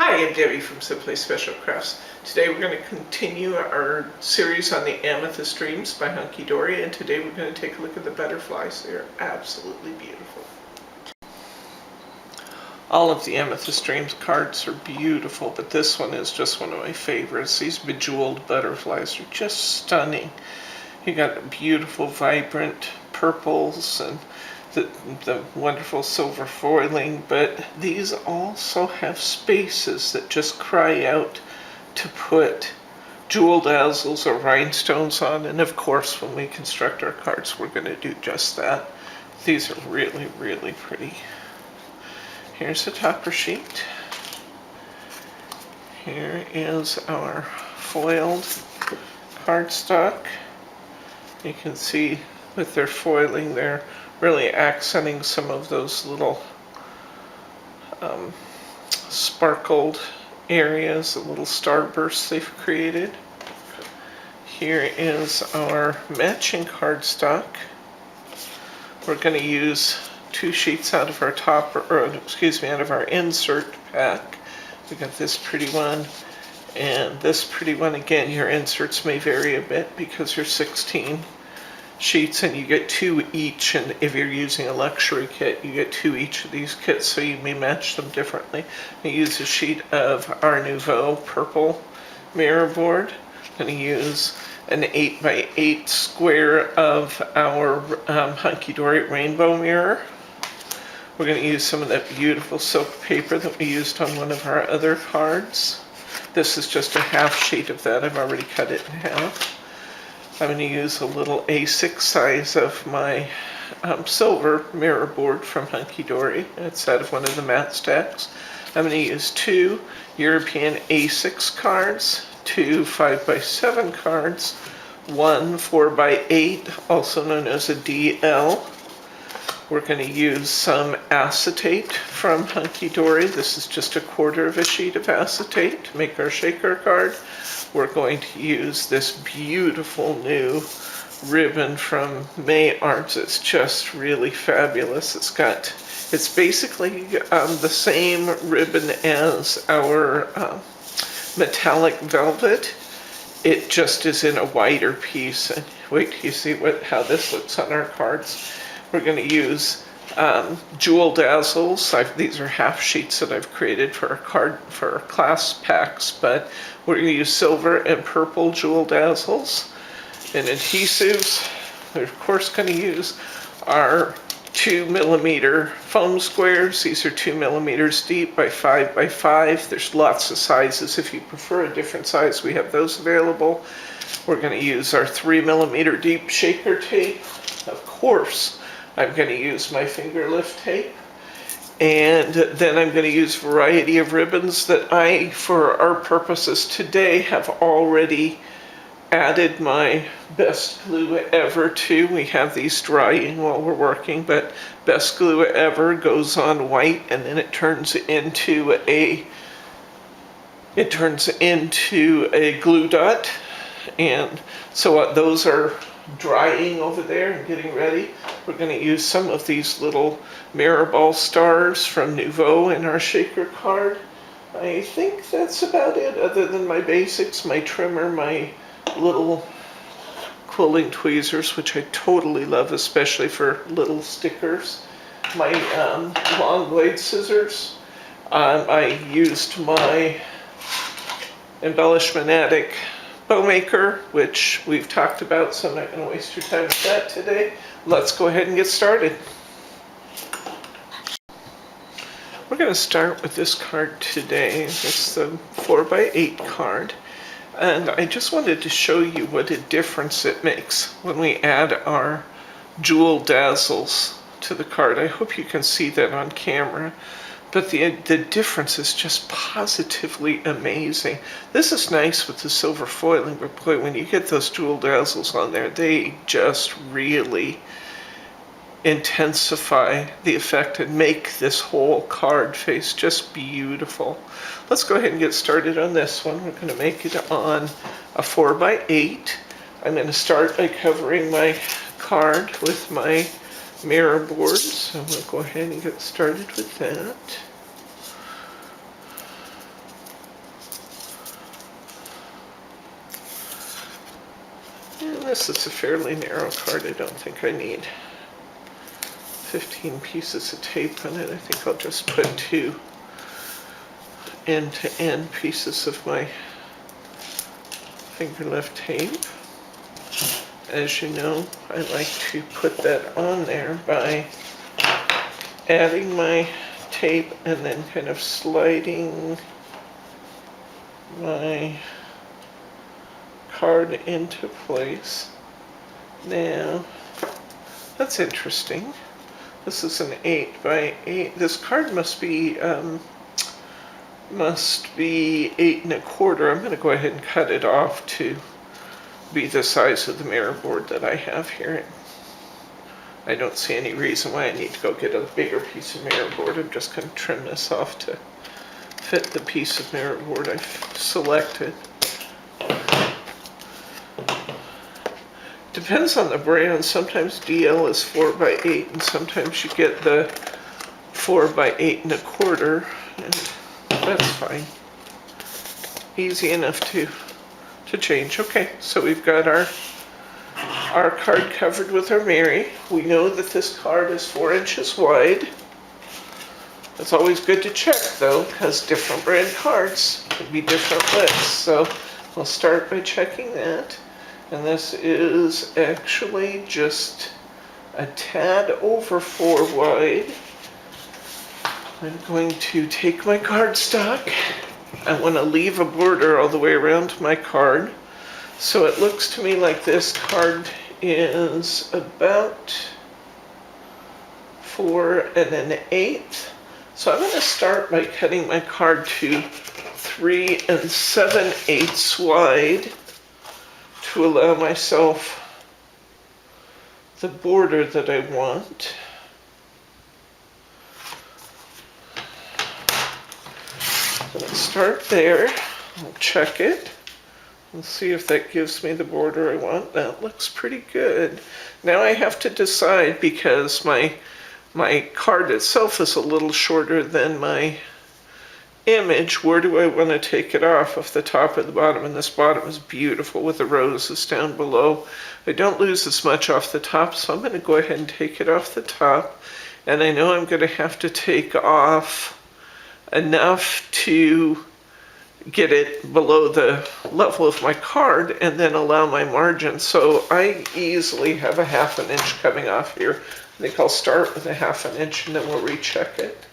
Hi, I'm Debbie from Simply Special Crafts. Today we're going to continue our series on the Amethyst Dreams by Hunkydory, and today we're going to take a look at the butterflies. They're absolutely beautiful. All of the Amethyst Dreams cards are beautiful, but this one is just one of my favorites. These bejeweled butterflies are just stunning. You got beautiful, vibrant purples and the wonderful silver foiling, but these also have spaces that just cry out to put jeweled dazzles or rhinestones on, and of course when we construct our cards we're going to do just that. These are really, really pretty. Here's the topper sheet. Here is our foiled cardstock. You can see with their foiling they're really accenting some of those little sparkled areas, the little starbursts they've created. Here is our matching cardstock. We're going to use 2 sheets out of our out of our insert pack. We got this pretty one and this pretty one. Again, your inserts may vary a bit because you're 16 sheets and you get 2 each, and if you're using a luxury kit you get 2 each of these kits, so you may match them differently. We use a sheet of our Nouveau purple mirror board. I'm going to use an 8x8 square of our Hunkydory rainbow mirror. We're going to use some of that beautiful silk paper that we used on one of our other cards. This is just a half sheet of that. I've already cut it in half. I'm going to use a little A6 size of my silver mirror board from Hunkydory. It's out of one of the matte stacks. I'm going to use 2 European A6 cards, 2 5x7 cards, 1 4x8, also known as a DL. We're going to use some acetate from Hunkydory. This is just 1/4 of a sheet of acetate to make our shaker card. We're going to use this beautiful new ribbon from May Arts. It's just really fabulous. It's basically the same ribbon as our metallic velvet. It just is in a wider piece. And wait till you see how this looks on our cards. We're going to use jewel dazzles. These are half sheets that I've created for our class packs, but we're going to use silver and purple jewel dazzles. And adhesives, we're of course going to use our 2mm foam squares. These are 2 millimeters deep by 5 by 5. There's lots of sizes. If you prefer a different size, we have those available. We're going to use our 3mm deep shaker tape. Of course, I'm going to use my finger lift tape, and then I'm going to use a variety of ribbons that I, for our purposes today, have already added my Best Glue Ever to. We have these drying while we're working, but Best Glue Ever goes on white and then it turns into a glue dot, and so those are drying over there and getting ready. We're going to use some of these little mirror ball stars from Nouveau in our shaker card. I think that's about it, other than my basics, my trimmer, my little quilling tweezers, which I totally love, especially for little stickers, my long blade scissors. I used my Embellishment Attic bow maker, which we've talked about, so I'm not going to waste your time with that today. Let's go ahead and get started. We're going to start with this card today. It's the 4x8 card, and I just wanted to show you what a difference it makes when we add our jewel dazzles to the card. I hope you can see that on camera. But the difference is just positively amazing. This is nice with the silver foiling, but boy, when you get those jewel dazzles on there, they just really intensify the effect and make this whole card face just beautiful. Let's go ahead and get started on this one. We're going to make it on a 4x8. I'm going to start by covering my card with my mirror board, so I'm going to go ahead and get started with that. This is a fairly narrow card. I don't think I need 15 pieces of tape on it. I think I'll just put 2 end-to-end pieces of my finger lift tape. As you know, I like to put that on there by adding my tape and then kind of sliding my card into place. Now, that's interesting. This is an 8 by 8. This card must be 8 1/4. I'm going to go ahead and cut it off to be the size of the mirror board that I have here. I don't see any reason why I need to go get a bigger piece of mirror board. I'm just going to trim this off to fit the piece of mirror board I've selected. Depends on the brand. Sometimes DL is 4 by 8 and sometimes you get the 4 by 8 1/4, and that's fine. Easy enough to change. Okay, so we've got our card covered with our Mary. We know that this card is 4 inches wide. It's always good to check though, because different brand cards can be different widths. So we'll start by checking that. And this is actually just a tad over 4 wide. I'm going to take my cardstock. I want to leave a border all the way around my card. So it looks to me like this card is about 4 1/8. So I'm going to start by cutting my card to 3 7/8 wide to allow myself the border that I want. So let's start there. I'll check it and see if that gives me the border I want. That looks pretty good. Now I have to decide, because my card itself is a little shorter than my image, where do I want to take it off the top or the bottom? And this bottom is beautiful with the roses down below. I don't lose as much off the top, so I'm going to go ahead and take it off the top. And I know I'm going to have to take off enough to get it below the level of my card and then allow my margin. So I easily have a 1/2 inch coming off here. I think I'll start with a 1/2 inch and then we'll recheck it.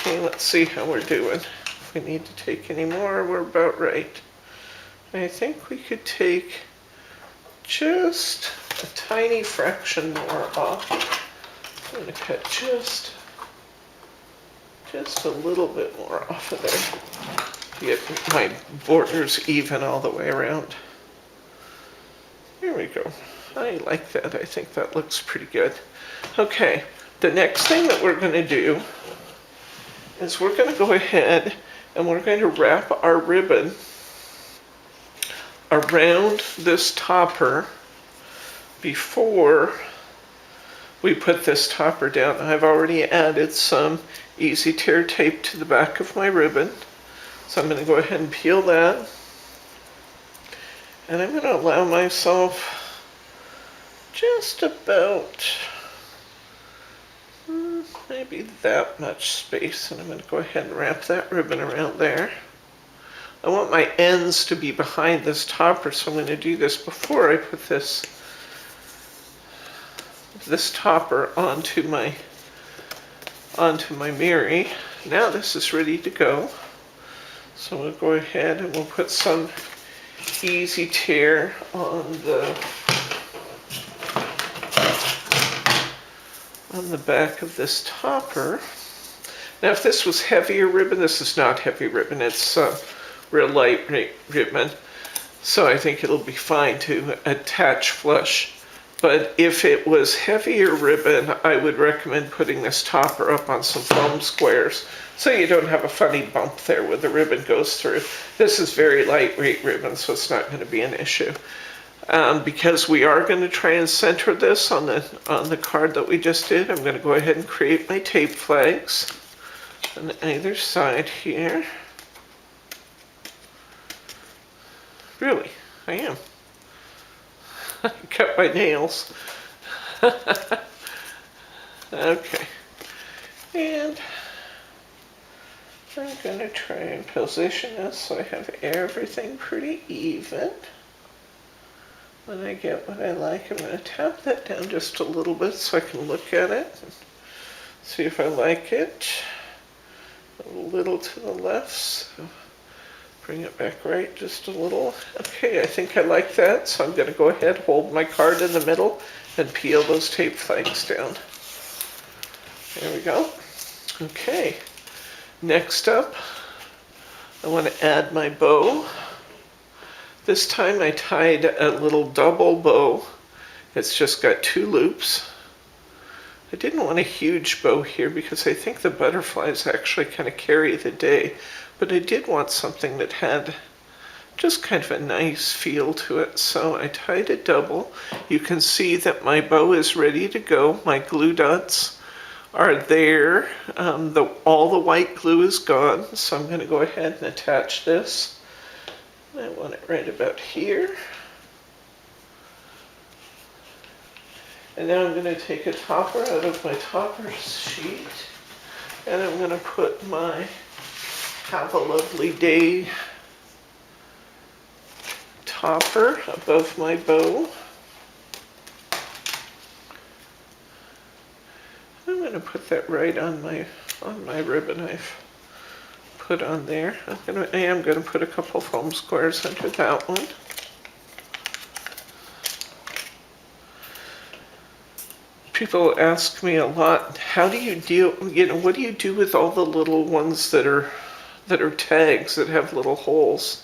Okay, let's see how we're doing. If we need to take any more, we're about right. I think we could take just a tiny fraction more off. I'm going to cut just a little bit more off of there to get my borders even all the way around. There we go. I like that. I think that looks pretty good. Okay, the next thing that we're going to do is we're going to go ahead and we're going to wrap our ribbon around this topper before we put this topper down. I've already added some easy tear tape to the back of my ribbon. So I'm going to go ahead and peel that. And I'm going to allow myself just about maybe that much space. And I'm going to go ahead and wrap that ribbon around there. I want my ends to be behind this topper, so I'm going to do this before I put this topper onto my Mary. Now this is ready to go. So we'll go ahead and we'll put some easy tear on the back of this topper. Now if this was heavier ribbon, this is not heavy ribbon, it's real light ribbon, so I think it'll be fine to attach flush. But if it was heavier ribbon, I would recommend putting this topper up on some foam squares so you don't have a funny bump there where the ribbon goes through. This is very lightweight ribbon, so it's not going to be an issue. Because we are going to try and center this on the card that we just did, I'm going to go ahead and create my tape flags on either side here. Really, I am. I cut my nails. Okay. And I'm going to try and position this so I have everything pretty even. When I get what I like, I'm going to tap that down just a little bit so I can look at it and see if I like it. A little to the left, so bring it back right just a little. Okay, I think I like that, so I'm going to go ahead, hold my card in the middle, and peel those tape flags down. There we go. Okay, next up, I want to add my bow. This time I tied a little double bow. It's just got 2 loops. I didn't want a huge bow here because I think the butterflies actually kind of carry the day, but I did want something that had just kind of a nice feel to it, so I tied it double. You can see that my bow is ready to go. My glue dots are there. All the white glue is gone, so I'm going to go ahead and attach this. I want it right about here. And now I'm going to take a topper out of my topper sheet, and I'm going to put my Have a Lovely Day topper above my bow. I'm going to put that right on my ribbon I've put on there. I am going to put a couple foam squares under that one. People ask me a lot, how do you deal, what do you do with all the little ones that are tags that have little holes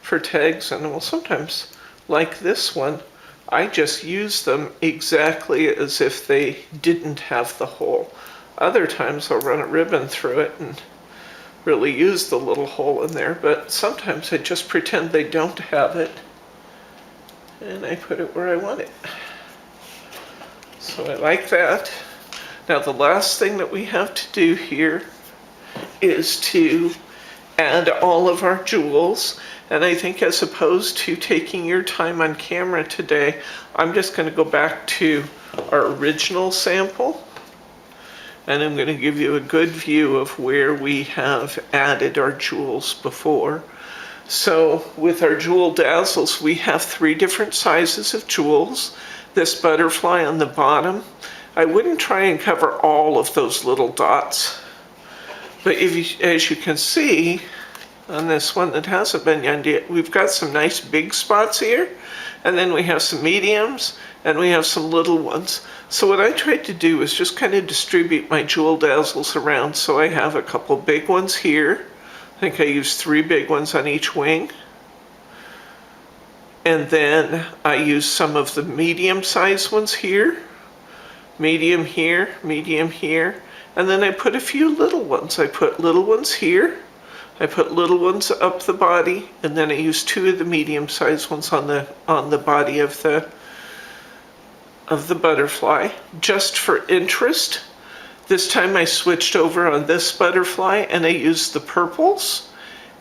for tags? And well, sometimes, like this one, I just use them exactly as if they didn't have the hole. Other times I'll run a ribbon through it and really use the little hole in there, but sometimes I just pretend they don't have it and I put it where I want it. So I like that. Now the last thing that we have to do here is to add all of our jewels. And I think as opposed to taking your time on camera today, I'm just going to go back to our original sample. And I'm going to give you a good view of where we have added our jewels before. So with our jewel dazzles, we have 3 different sizes of jewels. This butterfly on the bottom, I wouldn't try and cover all of those little dots. But as you can see, on this one that hasn't been yet, we've got some nice big spots here, and then we have some mediums, and we have some little ones. So what I tried to do is just kind of distribute my jewel dazzles around. So I have a couple big ones here. I think I used 3 big ones on each wing. And then I used some of the medium-sized ones here, medium here, and then I put a few little ones. I put little ones here, I put little ones up the body, and then I used 2 of the medium-sized ones on the body of the butterfly, just for interest. This time I switched over on this butterfly and I used the purples,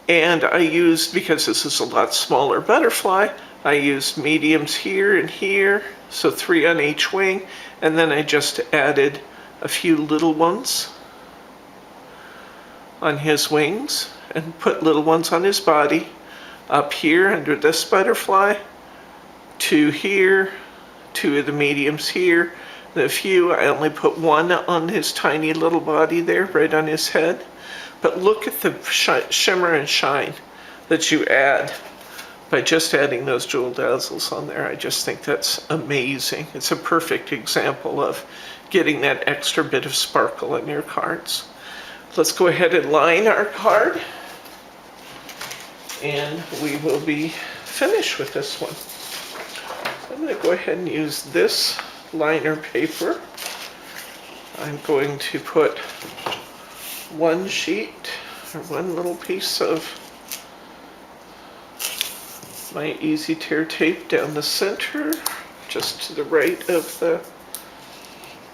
and I used, because this is a lot smaller butterfly, I used mediums here and here, so 3 on each wing, and then I just added a few little ones on his wings and put little ones on his body. Up here under this butterfly, 2 here, 2 of the mediums here, and a few, I only put 1 on his tiny little body there, right on his head. But look at the shimmer and shine that you add by just adding those jewel dazzles on there. I just think that's amazing. It's a perfect example of getting that extra bit of sparkle in your cards. Let's go ahead and line our card, and we will be finished with this one. So I'm going to go ahead and use this liner paper. I'm going to put 1 sheet or 1 little piece of my Easy Tear tape down the center, just to the right of the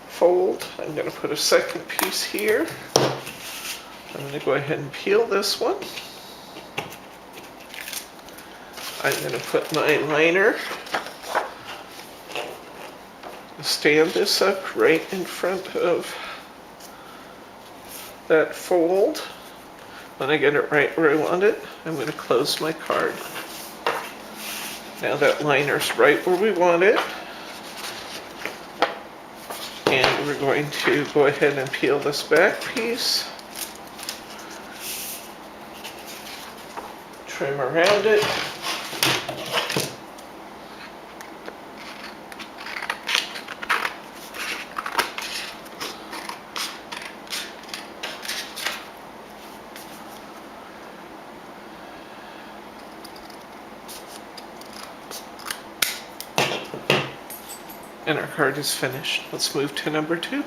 fold. I'm going to put a 2nd piece here. I'm going to go ahead and peel this one. I'm going to put my liner, stand this up right in front of that fold. When I get it right where I want it, I'm going to close my card. Now that liner's right where we want it. And we're going to go ahead and peel this back piece. Trim around it. And our card is finished. Let's move to number 2.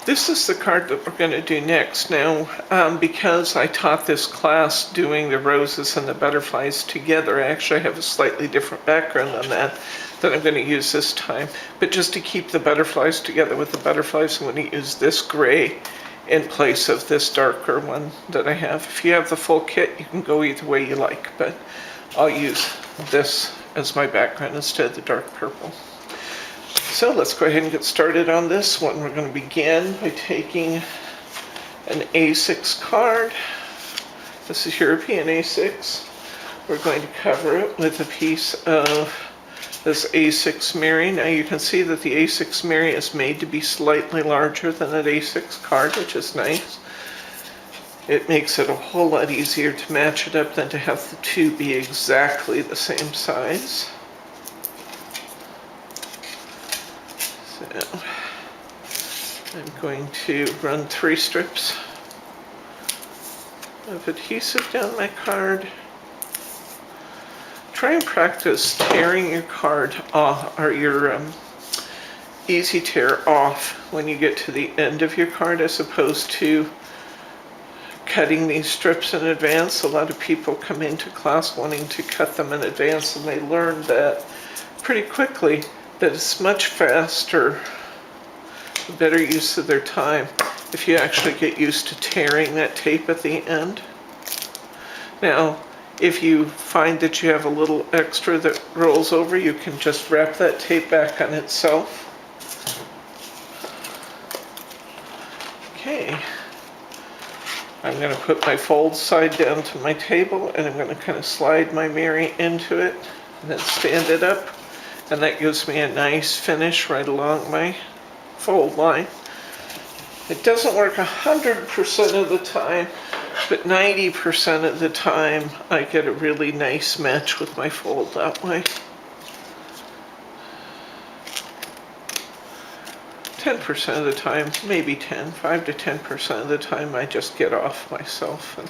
This is the card that we're going to do next. Now, because I taught this class doing the roses and the butterflies together, I actually have a slightly different background on that I'm going to use this time. But just to keep the butterflies together with the butterflies, I'm going to use this gray in place of this darker one that I have. If you have the full kit, you can go either way you like, but I'll use this as my background instead of the dark purple. So let's go ahead and get started on this one. We're going to begin by taking an A6 card. This is European A6. We're going to cover it with a piece of this A6 Mary. Now you can see that the A6 Mary is made to be slightly larger than that A6 card, which is nice. It makes it a whole lot easier to match it up than to have the two be exactly the same size. So I'm going to run 3 strips of adhesive down my card. Try and practice tearing your card off, or your easy tear off when you get to the end of your card, as opposed to cutting these strips in advance. A lot of people come into class wanting to cut them in advance, and they learn that pretty quickly that it's much faster, a better use of their time if you actually get used to tearing that tape at the end. Now, if you find that you have a little extra that rolls over, you can just wrap that tape back on itself. Okay. I'm going to put my fold side down to my table, and I'm going to kind of slide my Mary into it and then stand it up, and that gives me a nice finish right along my fold line. It doesn't work 100% of the time, but 90% of the time I get a really nice match with my fold that way. 10% of the time, maybe 5 to 10% of the time, I just get off myself, and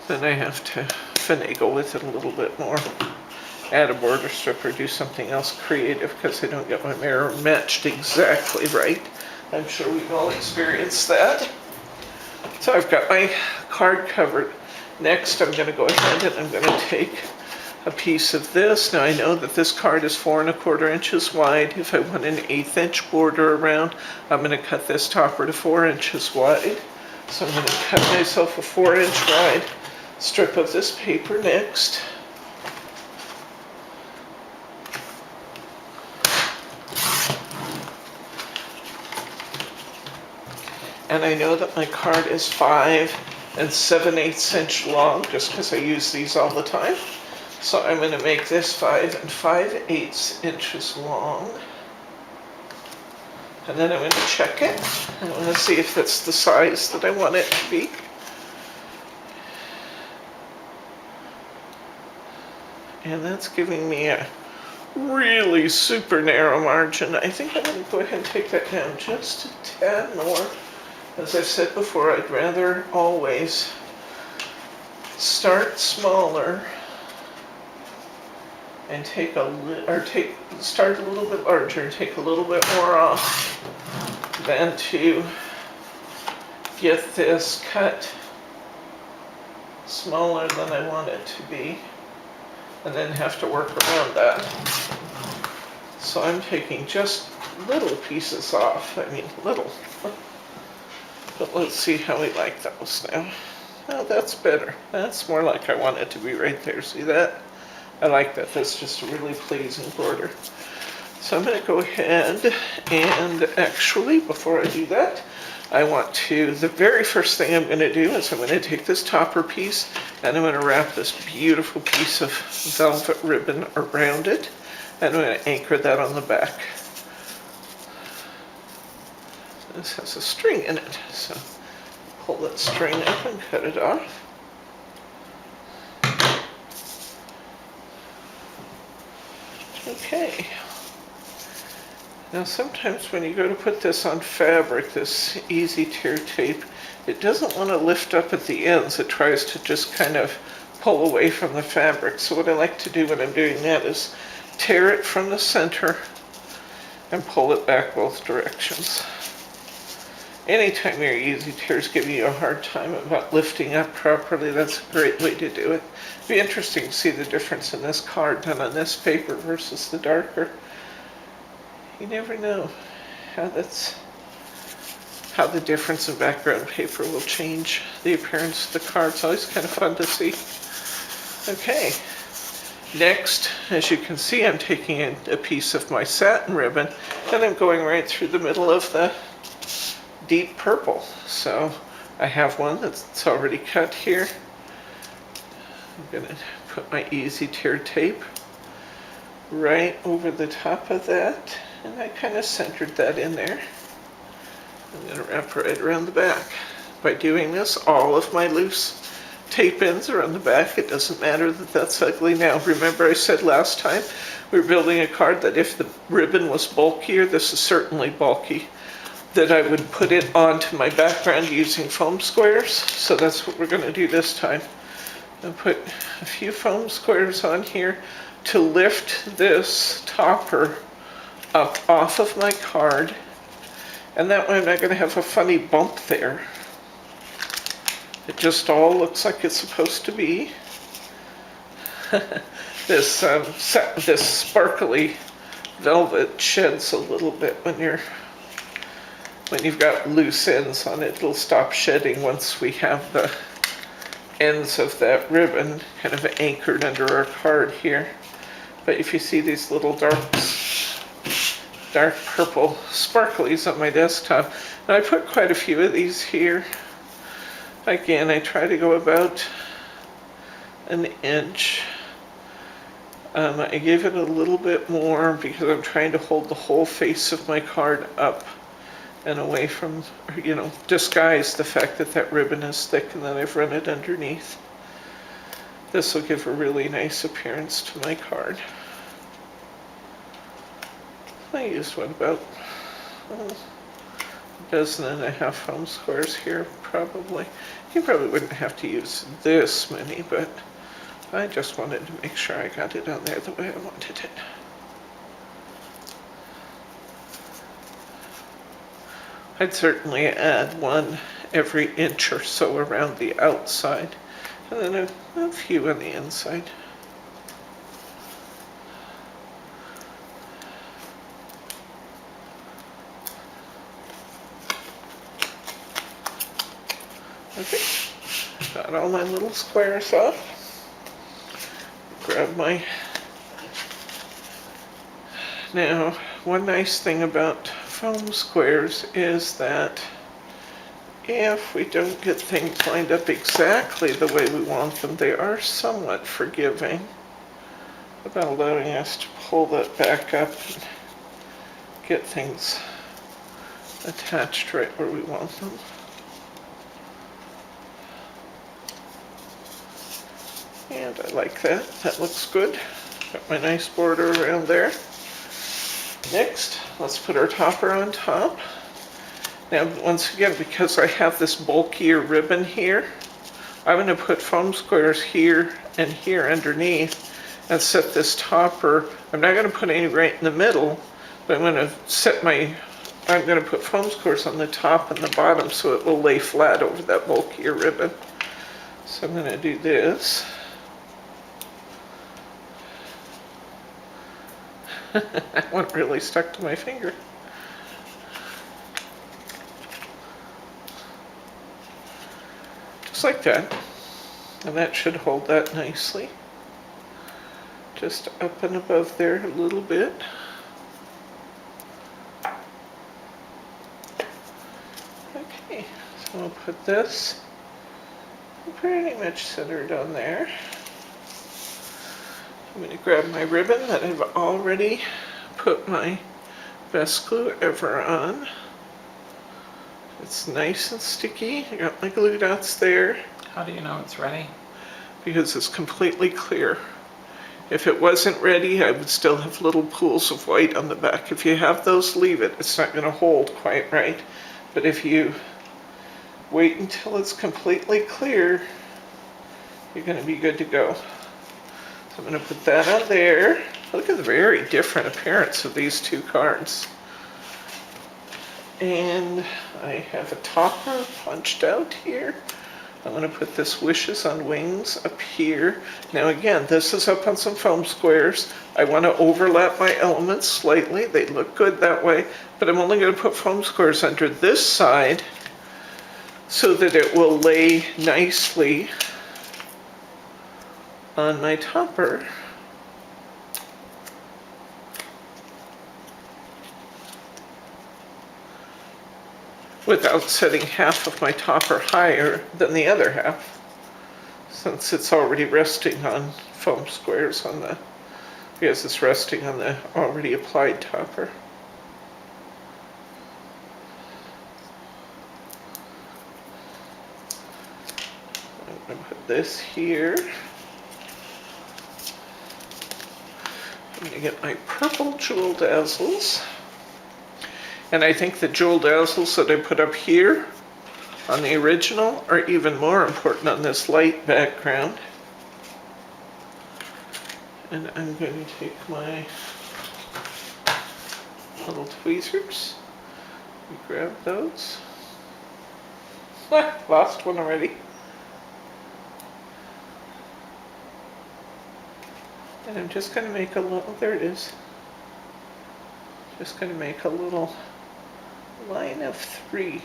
then I have to finagle with it a little bit more. Add a border strip or do something else creative because I don't get my mirror matched exactly right. I'm sure we've all experienced that. So I've got my card covered. Next, I'm going to go ahead and I'm going to take a piece of this. Now I know that this card is 4 1/4 inches wide. If I want an 1/8 inch border around, I'm going to cut this topper to 4 inches wide. So I'm going to cut myself a 4 inch wide strip of this paper next. And I know that my card is 5 7/8 inch long, just because I use these all the time. So I'm going to make this 5 5/8 inches long. And then I'm going to check it. I want to see if that's the size that I want it to be. And that's giving me a really super narrow margin. I think I'm going to go ahead and take that down just a tad more. As I've said before, I'd rather always start smaller and start a little bit larger and take a little bit more off than to get this cut smaller than I want it to be and then have to work around that. So I'm taking just little pieces off. I mean, little. But let's see how we like those now. Oh, that's better. That's more like I want it to be right there. See that? I like that. That's just a really pleasing border. So I'm going to go ahead and actually, before I do that, the very first thing I'm going to do is I'm going to take this topper piece and I'm going to wrap this beautiful piece of velvet ribbon around it, and I'm going to anchor that on the back. This has a string in it, so pull that string up and cut it off. Okay. Now sometimes when you go to put this on fabric, this easy tear tape, it doesn't want to lift up at the ends. It tries to just kind of pull away from the fabric. So what I like to do when I'm doing that is tear it from the center and pull it back both directions. Anytime your easy tears give you a hard time about lifting up properly, that's a great way to do it. It'd be interesting to see the difference in this card done on this paper versus the darker. You never know how the difference in background paper will change the appearance of the card. It's always kind of fun to see. Okay, next, as you can see, I'm taking a piece of my satin ribbon and I'm going right through the middle of the deep purple. So I have one that's already cut here. I'm going to put my easy tear tape right over the top of that. And I kind of centered that in there. I'm going to wrap right around the back. By doing this, all of my loose tape ends are on the back. It doesn't matter that that's ugly now. Remember I said last time we were building a card that if the ribbon was bulkier, this is certainly bulky, that I would put it onto my background using foam squares. So that's what we're going to do this time. I'll put a few foam squares on here to lift this topper up off of my card, and that way I'm not going to have a funny bump there. It just all looks like it's supposed to be. This sparkly velvet sheds a little bit when you've got loose ends on it. It'll stop shedding once we have the ends of that ribbon kind of anchored under our card here. But if you see these little dark purple sparklies on my desktop. And I put quite a few of these here. Again, I try to go about an inch. I gave it a little bit more because I'm trying to hold the whole face of my card up and away from, disguise the fact that that ribbon is thick and then I've run it underneath. This will give a really nice appearance to my card. I used about a dozen and a half foam squares here, probably. You probably wouldn't have to use this many, but I just wanted to make sure I got it on there the way I wanted it. I'd certainly add one every inch or so around the outside, and then a few on the inside. Okay, got all my little squares off. Grab my... Now, one nice thing about foam squares is that if we don't get things lined up exactly the way we want them, they are somewhat forgiving about allowing us to pull that back up and get things attached right where we want them. And I like that. That looks good. Got my nice border around there. Next, let's put our topper on top. Now, once again, because I have this bulkier ribbon here, I'm going to put foam squares here and here underneath and set this topper. I'm not going to put any right in the middle, but I'm going to put foam squares on the top and the bottom so it will lay flat over that bulkier ribbon. So I'm going to do this. That one really stuck to my finger. just like that. And that should hold that nicely. Just up and above there a little bit. Okay, so I'll put this pretty much centered on there. I'm going to grab my ribbon that I've already put my best glue ever on. It's nice and sticky. I got my glue dots there. How do you know it's ready? Because it's completely clear. If it wasn't ready, I would still have little pools of white on the back. If you have those, leave it. It's not going to hold quite right. But if you wait until it's completely clear, you're going to be good to go. So I'm going to put that on there. Look at the very different appearance of these two cards. And I have a topper punched out here. I'm going to put this Wishes on Wings up here. Now again, this is up on some foam squares. I want to overlap my elements slightly. They look good that way, but I'm only going to put foam squares under this side so that it will lay nicely on my topper. Without setting half of my topper higher than the other half, since it's already resting on foam squares on the, because it's resting on the already applied topper. I'm going to put this here. I'm going to get my purple Jewel Dazzles. And I think the Jewel Dazzles that I put up here on the original are even more important on this light background. And I'm going to take my little tweezers and grab those. Lost one already. And I'm just going to make a little, there it is. Just going to make a little line of 3.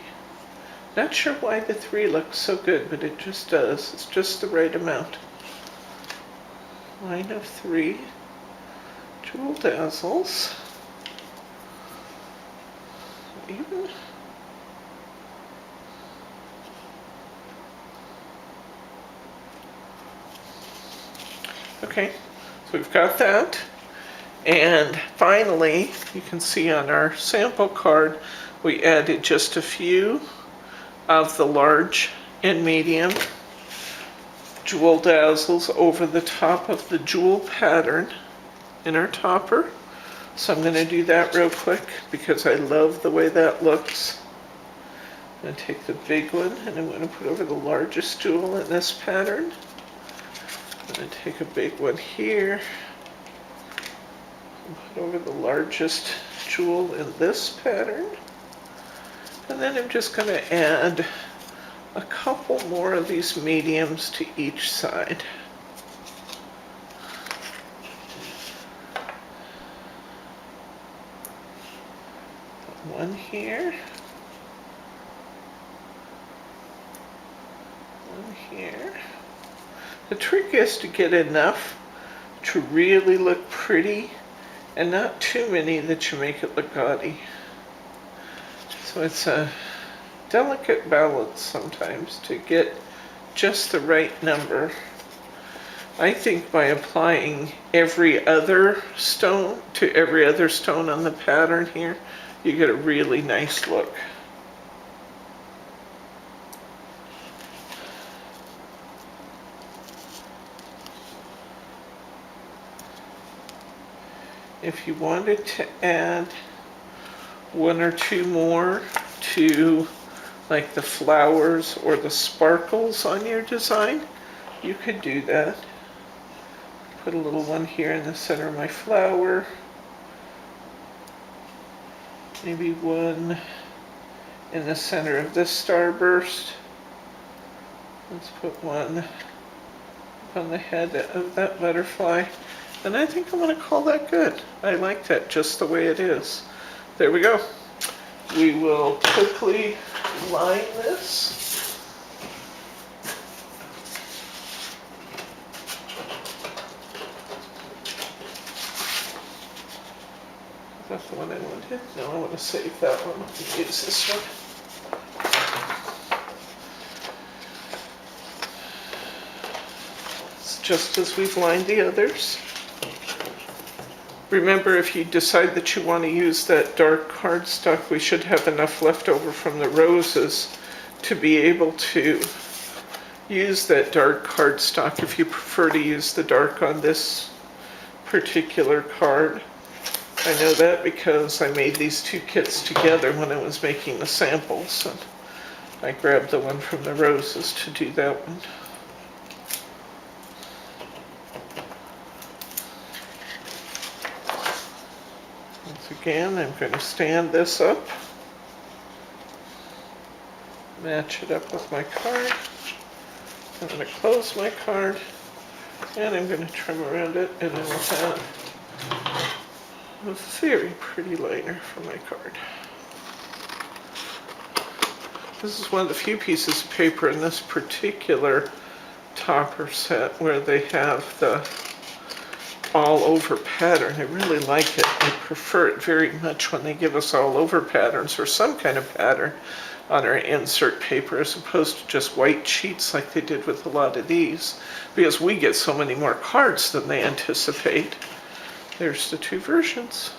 Not sure why the 3 looks so good, but it just does. It's just the right amount. Line of 3 Jewel Dazzles. Even. Okay, so we've got that. And finally, you can see on our sample card, we added just a few of the large and medium Jewel Dazzles over the top of the jewel pattern in our topper. So I'm going to do that real quick because I love the way that looks. I'm going to take the big one and I'm going to put over the largest jewel in this pattern. I'm going to take a big one here. Put over the largest jewel in this pattern. And then I'm just going to add a couple more of these mediums to each side. One here. One here. The trick is to get enough to really look pretty and not too many that you make it look gaudy. So it's a delicate balance sometimes to get just the right number. I think by applying every other stone to every other stone on the pattern here, you get a really nice look. If you wanted to add one or two more to like the flowers or the sparkles on your design, you could do that. Put a little one here in the center of my flower. Maybe one in the center of this starburst. Let's put one on the head of that butterfly. And I think I'm going to call that good. I like that just the way it is. There we go. We will quickly line this. not the one I wanted. No, I want to save that one and use this one. It's just as we've lined the others. Remember, if you decide that you want to use that dark cardstock, we should have enough left over from the roses to be able to use that dark cardstock if you prefer to use the dark on this particular card. I know that because I made these two kits together when I was making the samples, and I grabbed the one from the roses to do that one. Once again, I'm going to stand this up, match it up with my card. I'm going to close my card, and I'm going to trim around it, and I will have a very pretty liner for my card. This is one of the few pieces of paper in this particular topper set where they have the all-over pattern. I really like it. I prefer it very much when they give us all-over patterns or some kind of pattern on our insert paper as opposed to just white sheets like they did with a lot of these, because we get so many more cards than they anticipate. There's the two versions.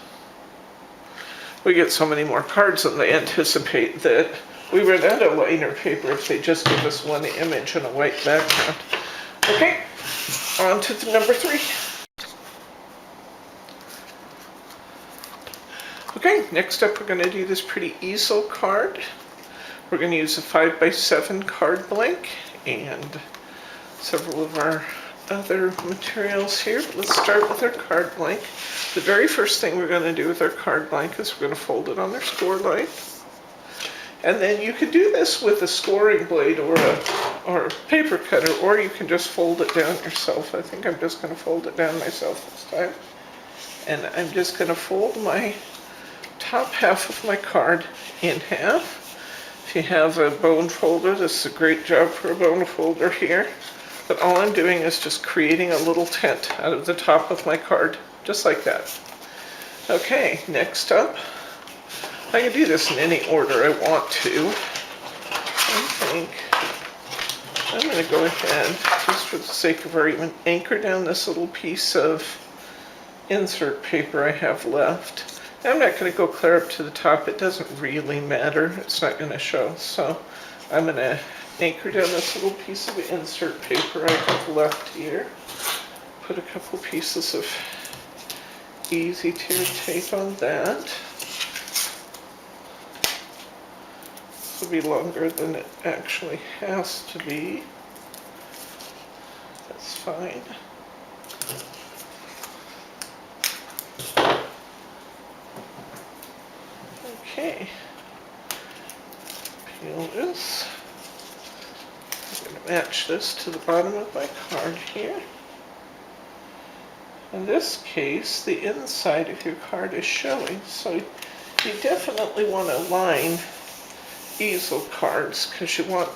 We get so many more cards than they anticipate that we run out of liner paper if they just give us one image and a white background. Okay, on to the number 3. Okay, next up we're going to do this pretty easel card. We're going to use a 5x7 card blank and several of our other materials here. But let's start with our card blank. The very first thing we're going to do with our card blank is we're going to fold it on our score line. And then you could do this with a scoring blade or a paper cutter, or you can just fold it down yourself. I think I'm just going to fold it down myself this time. And I'm just going to fold my top half of my card in half. If you have a bone folder, this is a great job for a bone folder here. But all I'm doing is just creating a little tent out of the top of my card, just like that. Okay, next up, I can do this in any order I want to. I think I'm going to go ahead, just for the sake of argument, anchor down this little piece of insert paper I have left. I'm not going to go clear up to the top. It doesn't really matter. It's not going to show. So I'm going to anchor down this little piece of insert paper I have left here. Put a couple pieces of easy tear tape on that. This will be longer than it actually has to be. That's fine. Okay, peel this. I'm going to match this to the bottom of my card here. In this case, the inside of your card is showing, so you definitely want to line easel cards because you want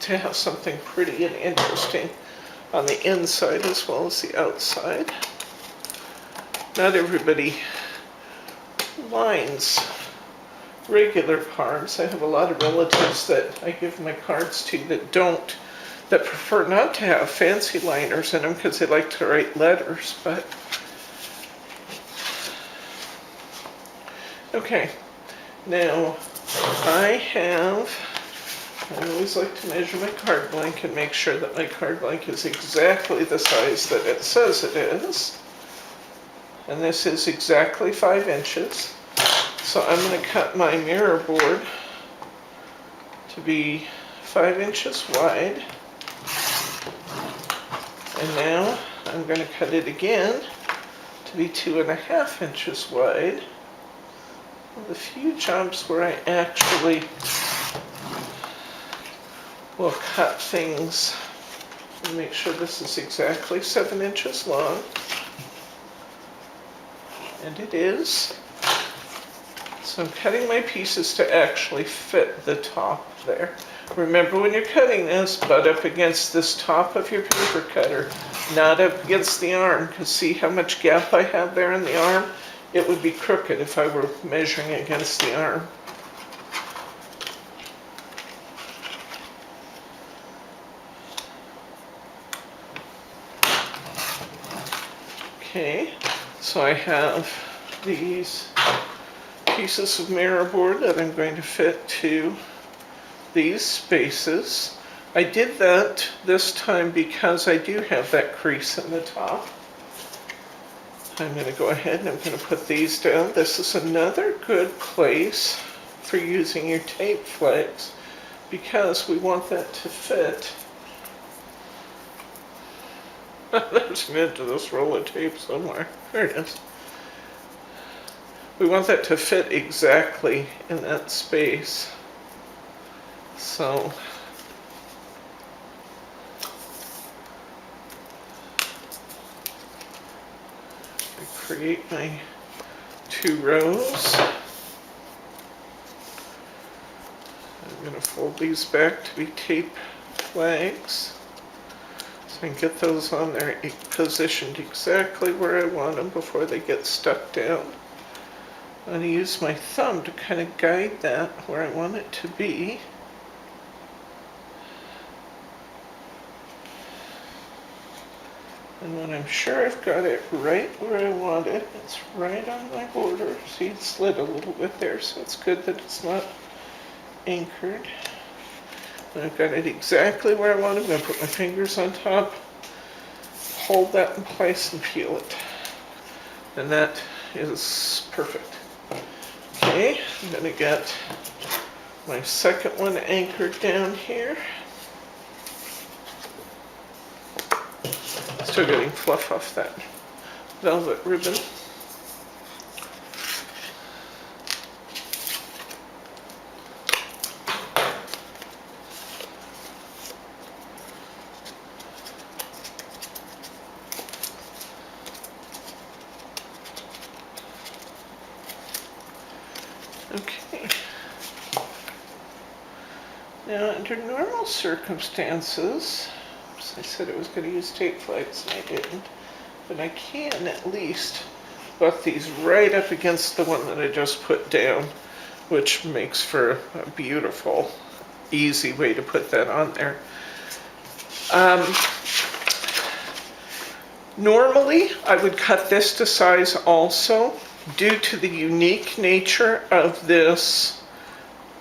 to have something pretty and interesting on the inside as well as the outside. Not everybody lines regular cards. I have a lot of relatives that I give my cards to that prefer not to have fancy liners in them because they like to write letters, but okay. Now I always like to measure my card blank and make sure that my card blank is exactly the size that it says it is. And this is exactly 5 inches. So I'm going to cut my mirror board to be 5 inches wide. And now I'm going to cut it again to be 2.5 inches wide. With a few jobs where I actually will cut things and make sure this is exactly 7 inches long. And it is. So I'm cutting my pieces to actually fit the top there. Remember, when you're cutting this, butt up against this top of your paper cutter, not up against the arm, because see how much gap I have there in the arm? it would be crooked if I were measuring against the arm. Okay, so I have these pieces of mirror board that I'm going to fit to these spaces. I did that this time because I do have that crease in the top. I'm going to go ahead and I'm going to put these down. This is another good place for using your tape flags because we want that to fit. There's an edge of this roll of tape somewhere. There it is. We want that to fit exactly in that space. So I create my 2 rows. I'm going to fold these back to be tape flags. So I can get those on there positioned exactly where I want them before they get stuck down. I'm going to use my thumb to kind of guide that where I want it to be. And when I'm sure I've got it right where I want it, it's right on my border. See, it slid a little bit there, so it's good that it's not anchored. And I've got it exactly where I want it. I'm going to put my fingers on top, hold that in place, and peel it. And that is perfect. Okay, I'm going to get my second one anchored down here. Still getting fluff off that velvet ribbon. Okay. Now, under normal circumstances, I said I was going to use tape flags and I didn't, but I can at least butt these right up against the one that I just put down, which makes for a beautiful, easy way to put that on there. Normally, I would cut this to size also. Due to the unique nature of this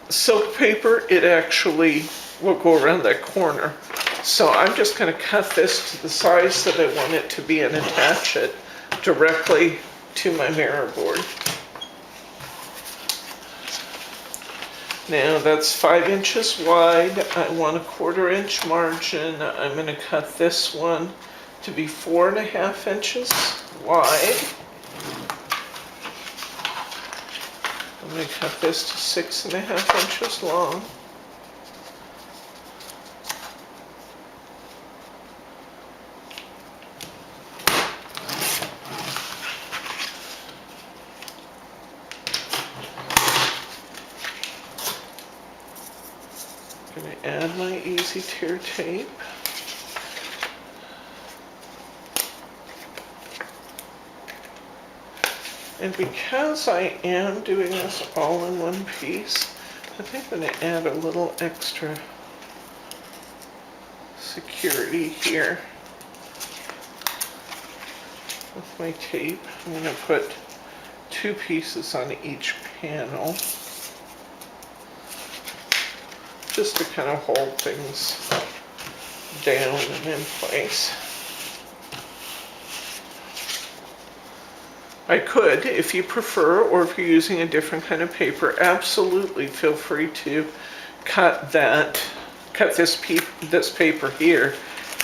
silk paper, it actually will go around that corner. So I'm just going to cut this to the size that I want it to be and attach it directly to my mirror board. Now that's 5 inches wide. I want a 1/4 inch margin. I'm going to cut this one to be 4.5 inches wide. I'm going to cut this to 6.5 inches long. I'm going to add my easy tear tape. And because I am doing this all in one piece, I think I'm going to add a little extra security here with my tape. I'm going to put 2 pieces on each panel just to kind of hold things down and in place. I could, if you prefer, or if you're using a different kind of paper, absolutely feel free to cut this paper here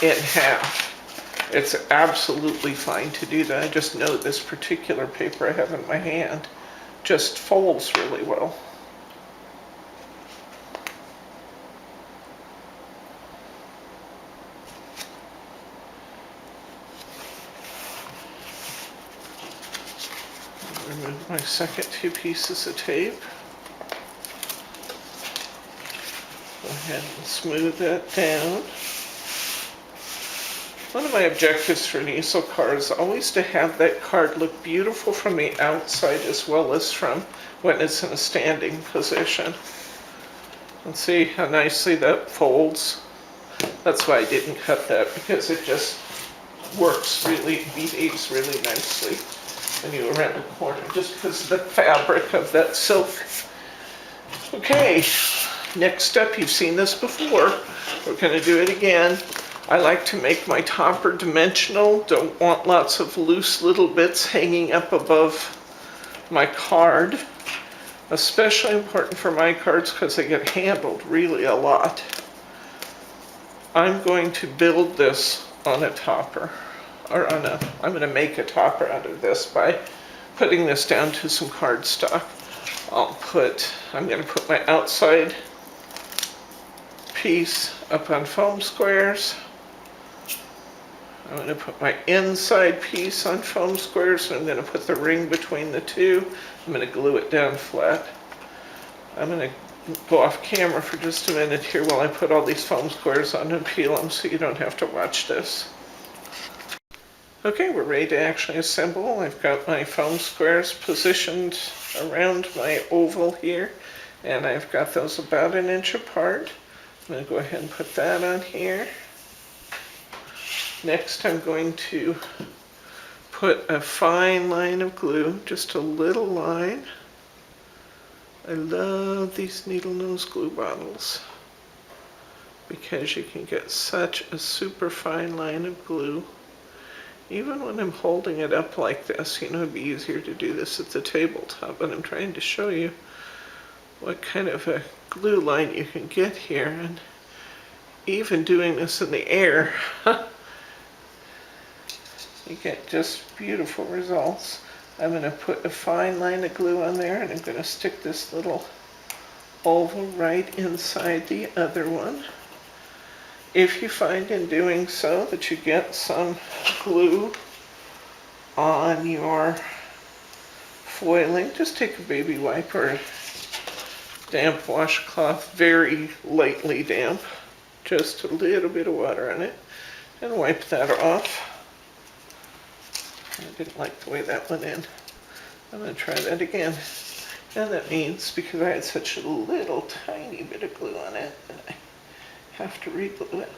in half. It's absolutely fine to do that. I just know this particular paper I have in my hand just folds really well. Remove my second 2 pieces of tape. Go ahead and smooth that down. One of my objectives for an easel card is always to have that card look beautiful from the outside as well as from when it's in a standing position. And see how nicely that folds. That's why I didn't cut that, because it just works really, behaves really nicely when you around the corner, just because of the fabric of that silk. Okay, next up, you've seen this before. We're going to do it again. I like to make my topper dimensional. Don't want lots of loose little bits hanging up above my card. Especially important for my cards because they get handled really a lot. I'm going to build this on a topper, or I'm going to make a topper out of this by putting this down to some cardstock. I'm going to put my outside piece up on foam squares. I'm going to put my inside piece on foam squares, and I'm going to put the ring between the two. I'm going to glue it down flat. I'm going to go off camera for just a minute here while I put all these foam squares on and peel them so you don't have to watch this. Okay, we're ready to actually assemble. I've got my foam squares positioned around my oval here, and I've got those about 1 inch apart. I'm going to go ahead and put that on here. Next, I'm going to put a fine line of glue, just a little line. I love these needle nose glue bottles because you can get such a super fine line of glue. Even when I'm holding it up like this, you know, it'd be easier to do this at the tabletop, but I'm trying to show you what kind of a glue line you can get here. And even doing this in the air, you get just beautiful results. I'm going to put a fine line of glue on there, and I'm going to stick this little oval right inside the other one. If you find in doing so that you get some glue on your foiling, just take a baby wipe or a damp washcloth, very lightly damp, just a little bit of water on it, and wipe that off. I didn't like the way that went in. I'm going to try that again. And that means, because I had such a little tiny bit of glue on it, that I have to re-glue it.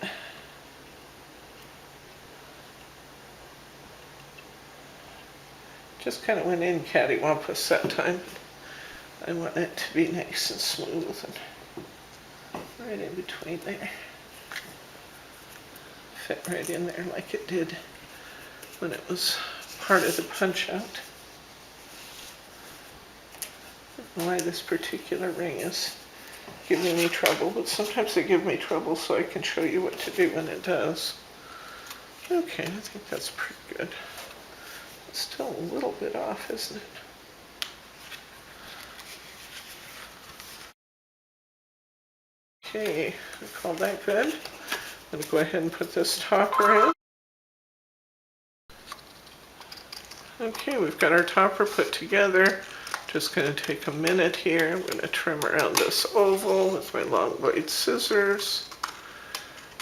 Just kind of went in cattywampus that time. I want it to be nice and smooth and right in between there. Fit right in there like it did when it was part of the punch out. I don't know why this particular ring is giving me trouble, but sometimes they give me trouble so I can show you what to do when it does. Okay, I think that's pretty good. It's still a little bit off, isn't it? Okay, I call that good. I'm going to go ahead and put this topper in. Okay, we've got our topper put together. Just going to take a minute here. I'm going to trim around this oval with my long blade scissors.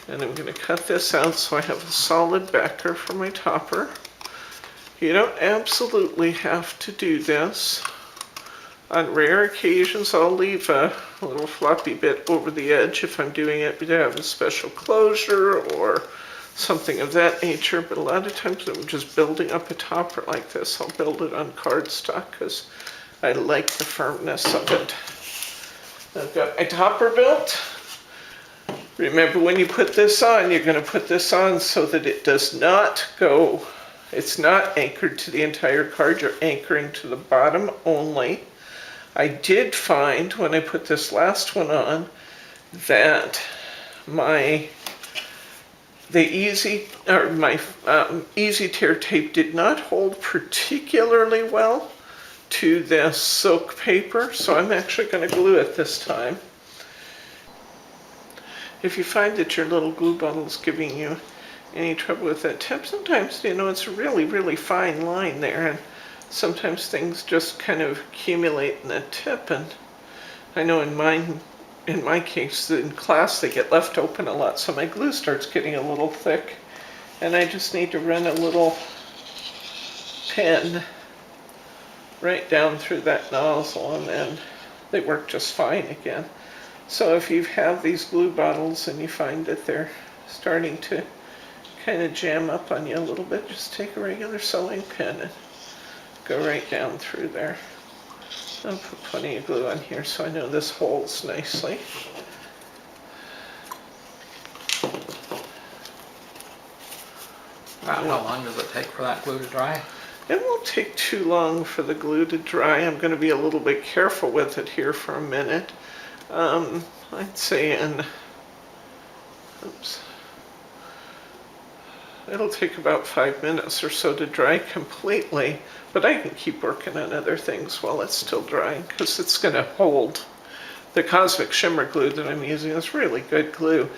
And I'm going to cut this out so I have a solid backer for my topper. You don't absolutely have to do this. On rare occasions, I'll leave a little floppy bit over the edge if I'm doing it to have a special closure or something of that nature, but a lot of times I'm just building up a topper like this. I'll build it on cardstock because I like the firmness of it. I've got my topper built. Remember, when you put this on, you're going to put this on so that it does not go, it's not anchored to the entire card, you're anchoring to the bottom only. I did find when I put this last one on that my Easy Tear tape did not hold particularly well to this silk paper, so I'm actually going to glue it this time. If you find that your little glue bottle is giving you any trouble with that tip, sometimes, you know, it's a really, really fine line there, and sometimes things just kind of accumulate in the tip, and I know in my case, in class, they get left open a lot, so my glue starts getting a little thick, and I just need to run a little pen right down through that nozzle, and then they work just fine again. So if you have these glue bottles and you find that they're starting to kind of jam up on you a little bit, just take a regular sewing pen and go right down through there. I'll put plenty of glue on here so I know this holds nicely. About how long does it take for that glue to dry? It won't take too long for the glue to dry. I'm going to be a little bit careful with it here for a minute. I'd say it'll take about 5 minutes or so to dry completely, but I can keep working on other things while it's still drying because it's going to hold. The Cosmic Shimmer glue that I'm using is really good glue.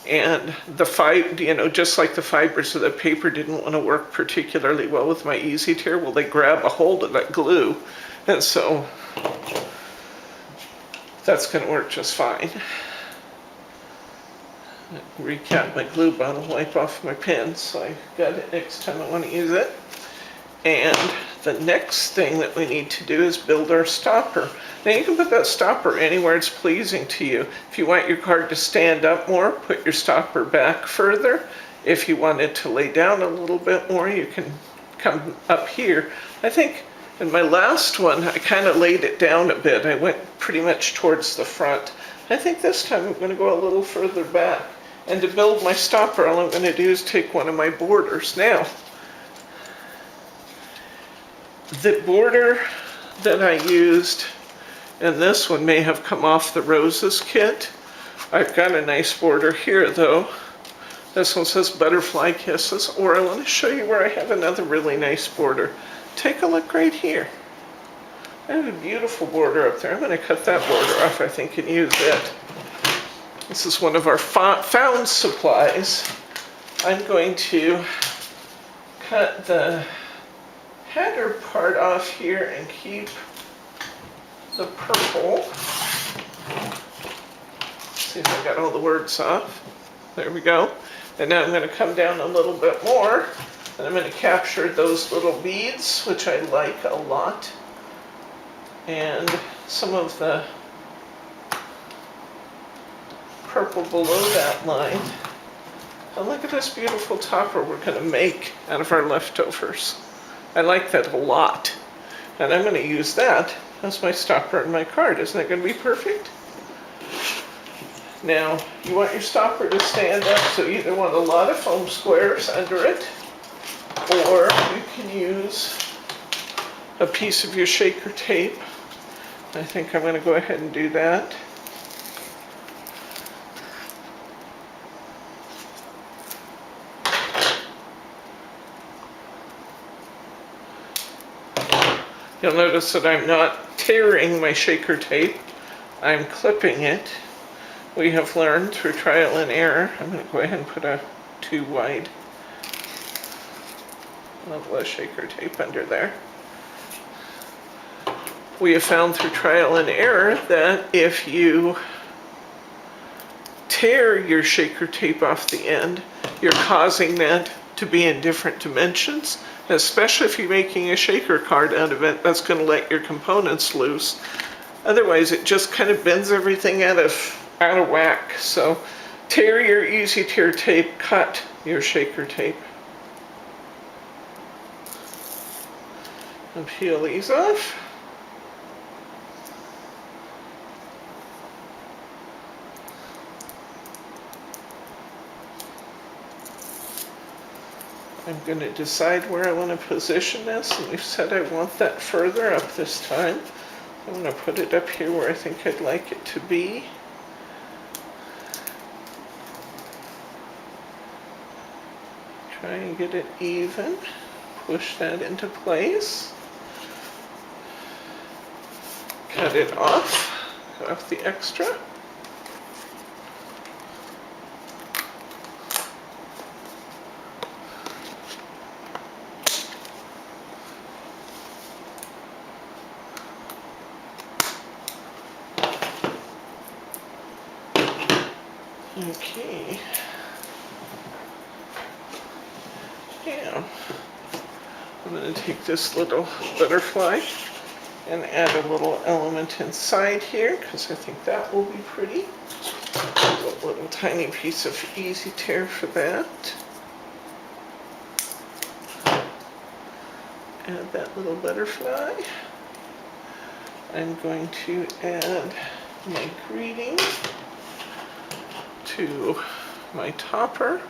And just like the fibers of the paper didn't want to work particularly well with my Easy Tear, well, they grab a hold of that glue. And so that's going to work just fine. Recap my glue bottle, wipe off my pen, so I got it next time I want to use it. And the next thing that we need to do is build our stopper. Now you can put that stopper anywhere it's pleasing to you. If you want your card to stand up more, put your stopper back further. If you want it to lay down a little bit more, you can come up here. I think in my last one, I kind of laid it down a bit. I went pretty much towards the front. I think this time I'm going to go a little further back. And to build my stopper, all I'm going to do is take one of my borders. Now, the border that I used in this one may have come off the Roses kit. I've got a nice border here though. This one says Butterfly Kisses, or I want to show you where I have another really nice border. Take a look right here. I have a beautiful border up there. I'm going to cut that border off, I think, and use it. This is one of our found supplies. I'm going to cut the header part off here and keep the purple. See if I got all the words off. There we go. And now I'm going to come down a little bit more, and I'm going to capture those little beads, which I like a lot, and some of the purple below that line. And look at this beautiful topper we're going to make out of our leftovers. I like that a lot. And I'm going to use that as my stopper in my card. Isn't that going to be perfect? Now, you want your stopper to stand up, so you either want a lot of foam squares under it, or you can use a piece of your shaker tape. I think I'm going to go ahead and do that. You'll notice that I'm not tearing my shaker tape, I'm clipping it. We have learned through trial and error. I'm going to go ahead and put a 2 wide level of shaker tape under there. We have found through trial and error that if you tear your shaker tape off the end, you're causing that to be in different dimensions. Especially if you're making a shaker card out of it, that's going to let your components loose. Otherwise, it just kind of bends everything out of whack. So tear your Easy Tear tape, cut your shaker tape. And peel these off. I'm going to decide where I want to position this, and we've said I want that further up this time. I'm going to put it up here where I think I'd like it to be. Try and get it even. Push that into place. Cut it off. Cut off the extra. Okay. Yeah. I'm going to take this little butterfly and add a little element inside here because I think that will be pretty. A little tiny piece of easy tear for that. Add that little butterfly. I'm going to add my greeting to my topper.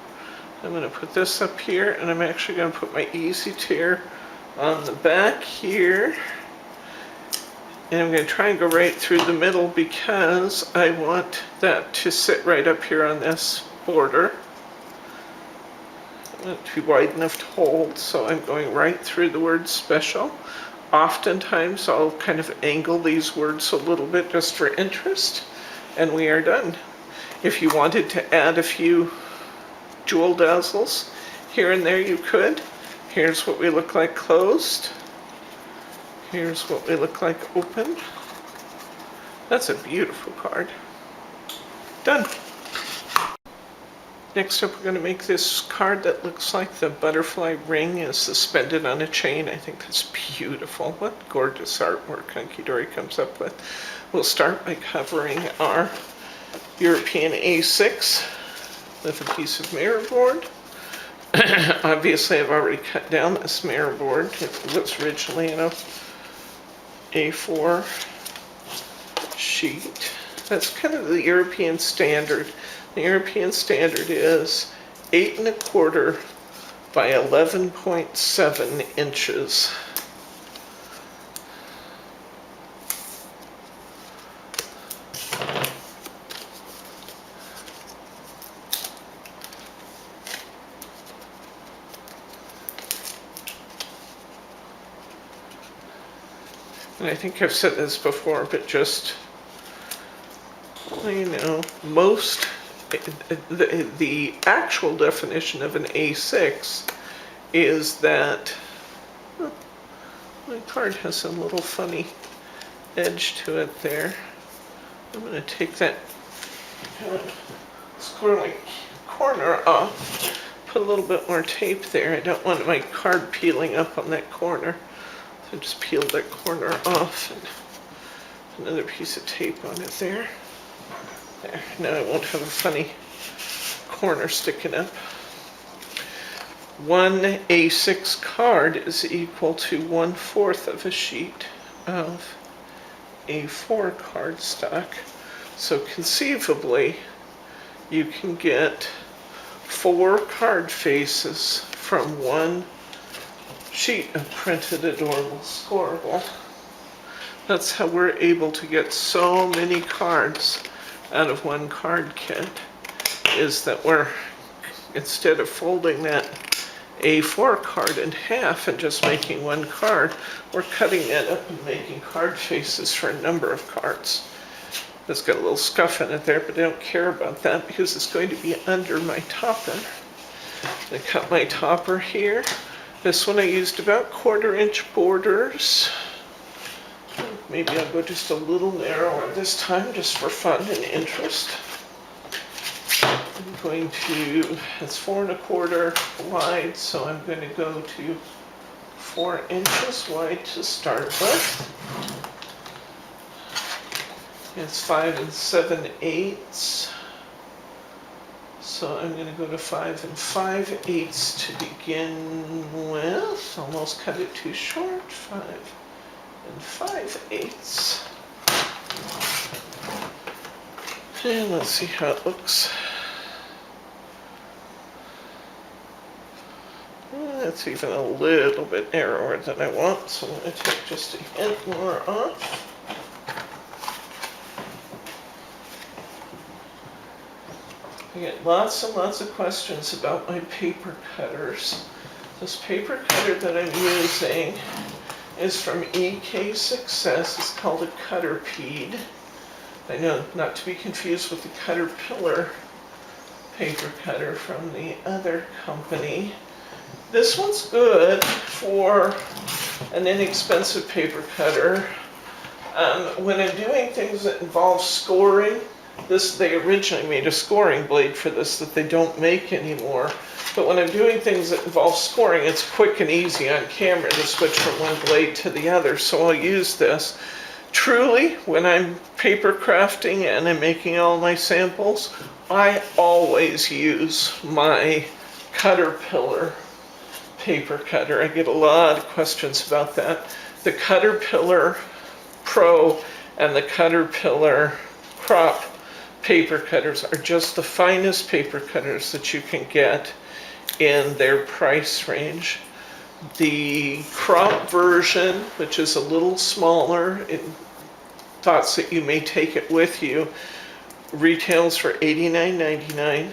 I'm going to put this up here, and I'm actually going to put my easy tear on the back here. And I'm going to try and go right through the middle because I want that to sit right up here on this border. I want it to be wide enough to hold, so I'm going right through the word special. Oftentimes I'll kind of angle these words a little bit just for interest, and we are done. If you wanted to add a few jewel dazzles here and there, you could. Here's what we look like closed. Here's what we look like open. That's a beautiful card. Done. Next up, we're going to make this card that looks like the butterfly ring is suspended on a chain. I think that's beautiful. What gorgeous artwork Hunkydory comes up with. We'll start by covering our European A6 with a piece of mirror board. Obviously, I've already cut down this mirror board. It was originally in a A4 sheet. That's kind of the European standard. The European standard is 8 1/4 by 11.7 inches. And I think I've said this before, but just, you know, the actual definition of an A6 is that, my card has a little funny edge to it there. I'm going to take that squirrely corner off, put a little bit more tape there. I don't want my card peeling up on that corner. So just peel that corner off and another piece of tape on it there. There, now I won't have a funny corner sticking up. One A6 card is equal to 1/4 of a sheet of A4 cardstock. So conceivably, you can get 4 card faces from one sheet of printed adorable scoreable. That's how we're able to get so many cards out of one card kit, is that we're, instead of folding that A4 card in half and just making one card, we're cutting it up and making card faces for a number of cards. It's got a little scuff in it there, but I don't care about that because it's going to be under my topper. I cut my topper here. This one I used about 1/4 inch borders. Maybe I'll go just a little narrower this time, just for fun and interest. I'm going to, it's 4 1/4 wide, so I'm going to go to 4 inches wide to start with. It's 5 7/8. So I'm going to go to 5 5/8 to begin with. Almost cut it too short. 5 5/8. And let's see how it looks. That's even a little bit narrower than I want, so I'm going to take just a hint more off. I get lots and lots of questions about my paper cutters. This paper cutter that I'm using is from EK Success. It's called a Cutterpede. I know, not to be confused with the Caterpillar paper cutter from the other company. This one's good for an inexpensive paper cutter. When I'm doing things that involve scoring, They originally made a scoring blade for this that they don't make anymore. But when I'm doing things that involve scoring, it's quick and easy on camera to switch from one blade to the other, so I'll use this. Truly, when I'm paper crafting and I'm making all my samples, I always use my Caterpillar paper cutter. I get a lot of questions about that. The Caterpillar Pro and the Caterpillar Crop paper cutters are just the finest paper cutters that you can get in their price range. The crop version, which is a little smaller, in thoughts that you may take it with you, retails for $89.99.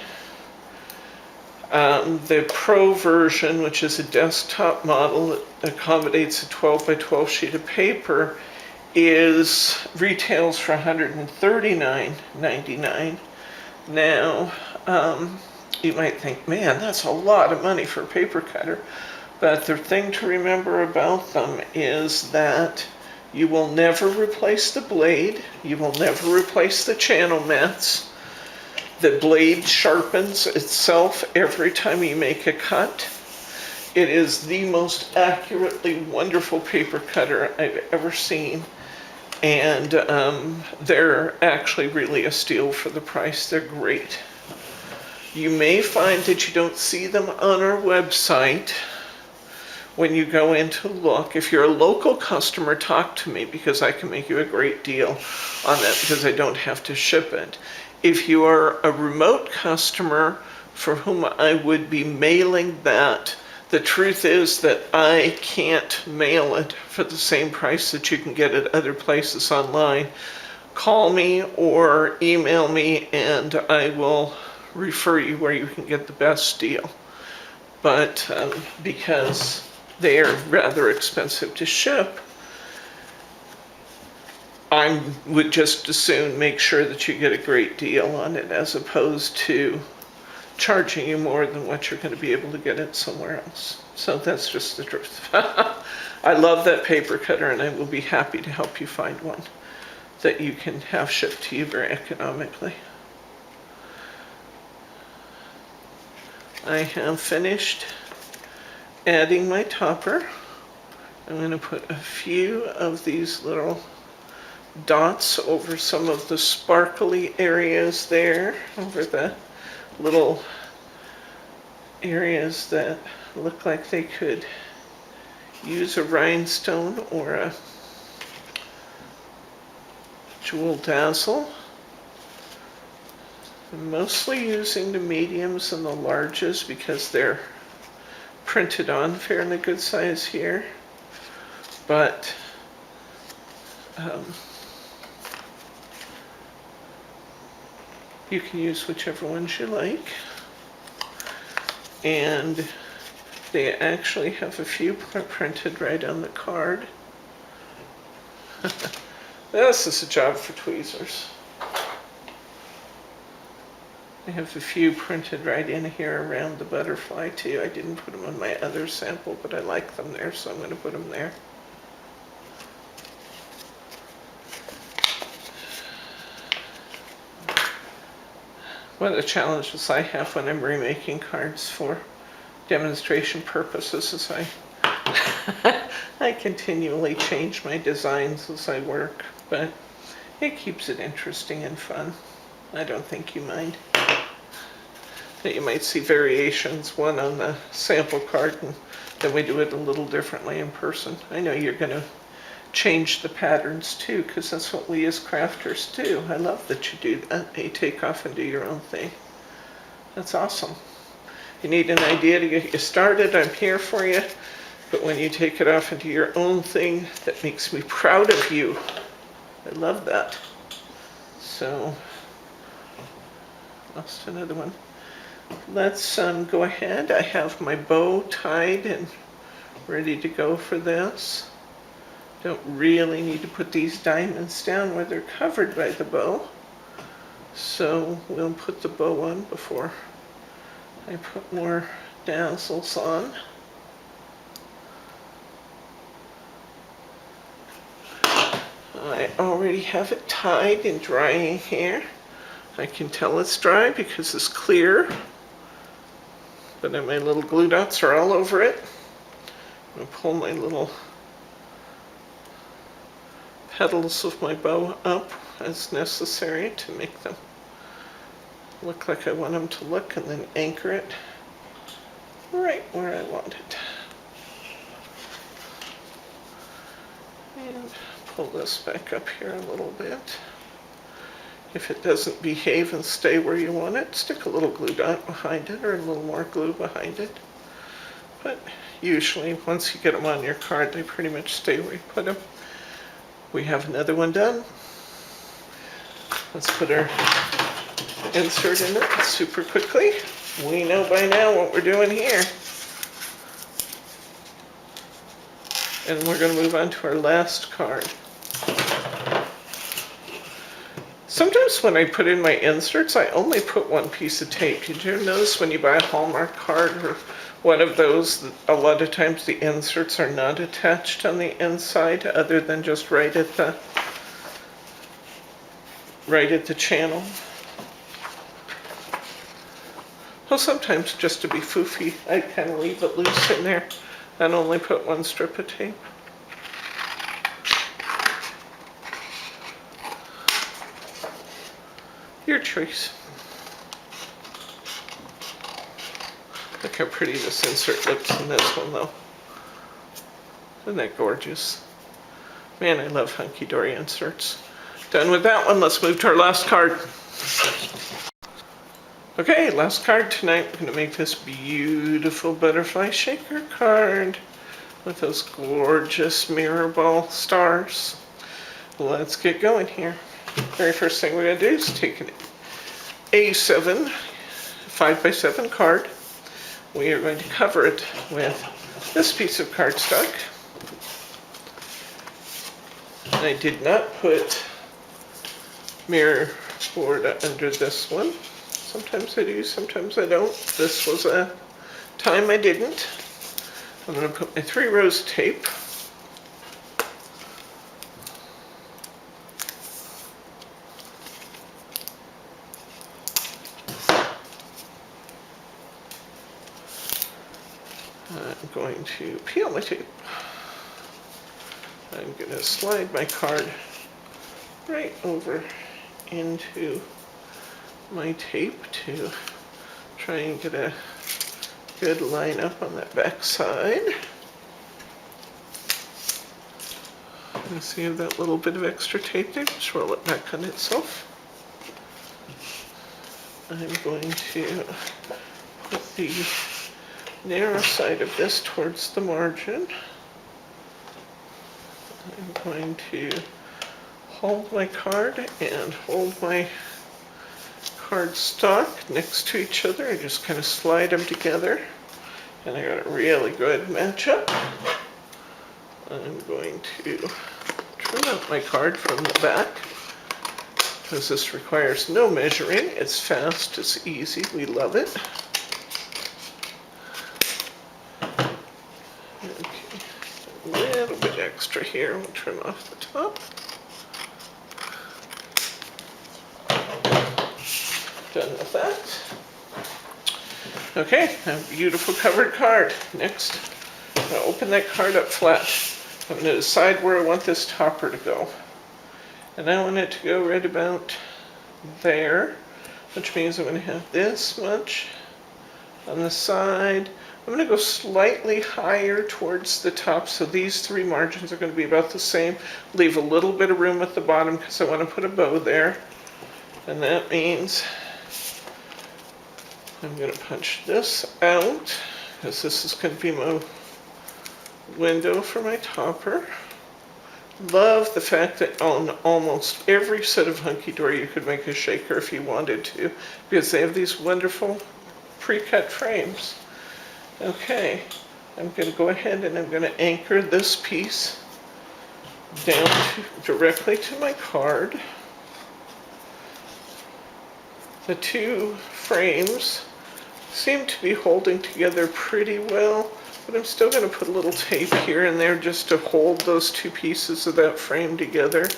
The Pro version, which is a desktop model that accommodates a 12 by 12 sheet of paper, retails for $139.99. Now, you might think, man, that's a lot of money for a paper cutter. But the thing to remember about them is that you will never replace the blade. You will never replace the channel mats. The blade sharpens itself every time you make a cut. It is the most accurately wonderful paper cutter I've ever seen. And they're actually really a steal for the price. They're great. You may find that you don't see them on our website when you go in to look. If you're a local customer, talk to me because I can make you a great deal on that because I don't have to ship it. If you are a remote customer for whom I would be mailing that, the truth is that I can't mail it for the same price that you can get at other places online. Call me or email me and I will refer you where you can get the best deal. But because they are rather expensive to ship, I would just as soon make sure that you get a great deal on it as opposed to charging you more than what you're going to be able to get it somewhere else. So that's just the truth. I love that paper cutter and I will be happy to help you find one that you can have shipped to you very economically. I have finished adding my topper. I'm going to put a few of these little dots over some of the sparkly areas there, over the little areas that look like they could use a rhinestone or a jewel dazzle. I'm mostly using the mediums and the larges because they're printed on fairly good size here, but you can use whichever ones you like. And they actually have a few printed right on the card. This is a job for tweezers. I have a few printed right in here around the butterfly too. I didn't put them on my other sample, but I like them there, so I'm going to put them there. One of the challenges I have when I'm remaking cards for demonstration purposes is I continually change my designs as I work, but it keeps it interesting and fun. I don't think you mind. That you might see variations, one on the sample card, and then we do it a little differently in person. I know you're going to change the patterns too, because that's what we as crafters do. I love that you do that. You take off and do your own thing. That's awesome. You need an idea to get you started, I'm here for you. But when you take it off and do your own thing, that makes me proud of you. I love that. So, lost another one. Let's go ahead. I have my bow tied and ready to go for this. Don't really need to put these diamonds down where they're covered by the bow. So we'll put the bow on before I put more dazzles on. I already have it tied and drying here. I can tell it's dry because it's clear, but then my little glue dots are all over it. I'm going to pull my little petals of my bow up as necessary to make them look like I want them to look, and then anchor it right where I want it. And pull this back up here a little bit. If it doesn't behave and stay where you want it, stick a little glue dot behind it or a little more glue behind it. But usually once you get them on your card, they pretty much stay where you put them. We have another one done. Let's put our insert in it super quickly. We know by now what we're doing here. And we're going to move on to our last card. Sometimes when I put in my inserts, I only put one piece of tape. Did you notice when you buy a Hallmark card or one of those, a lot of times the inserts are not attached on the inside other than just right at the channel? Well, sometimes just to be foofy, I kind of leave it loose in there and only put one strip of tape. Your choice. Look how pretty this insert looks in this one, though. Isn't that gorgeous? Man, I love Hunkydory inserts. Done with that one. Let's move to our last card. Okay, last card tonight. We're going to make this beautiful butterfly shaker card with those gorgeous mirror ball stars. Let's get going here. Very first thing we're going to do is take an A7 5x7 card. We are going to cover it with this piece of cardstock. I did not put mirror board under this one. Sometimes I do, sometimes I don't. This was a time I didn't. I'm going to put my 3 rows of tape. I'm going to peel my tape. I'm going to slide my card right over into my tape to try and get a good line up on that back side. And see that little bit of extra tape there? Just roll it back on itself. I'm going to put the narrow side of this towards the margin. I'm going to hold my card and hold my cardstock next to each other. I just kind of slide them together and I got a really good matchup. I'm going to trim out my card from the back because this requires no measuring. It's fast, it's easy, we love it. Okay, a little bit extra here, we'll trim off the top. Done with that. Okay, a beautiful covered card. Next, I'm going to open that card up flat. I'm going to decide where I want this topper to go. And I want it to go right about there, which means I'm going to have this much on the side. I'm going to go slightly higher towards the top, so these 3 margins are going to be about the same. Leave a little bit of room at the bottom because I want to put a bow there. And that means I'm going to punch this out because this is going to be my window for my topper. Love the fact that on almost every set of Hunkydory you could make a shaker if you wanted to, because they have these wonderful pre-cut frames. Okay, I'm going to go ahead and I'm going to anchor this piece down directly to my card. The 2 frames seem to be holding together pretty well, but I'm still going to put a little tape here and there just to hold those 2 pieces of that frame together.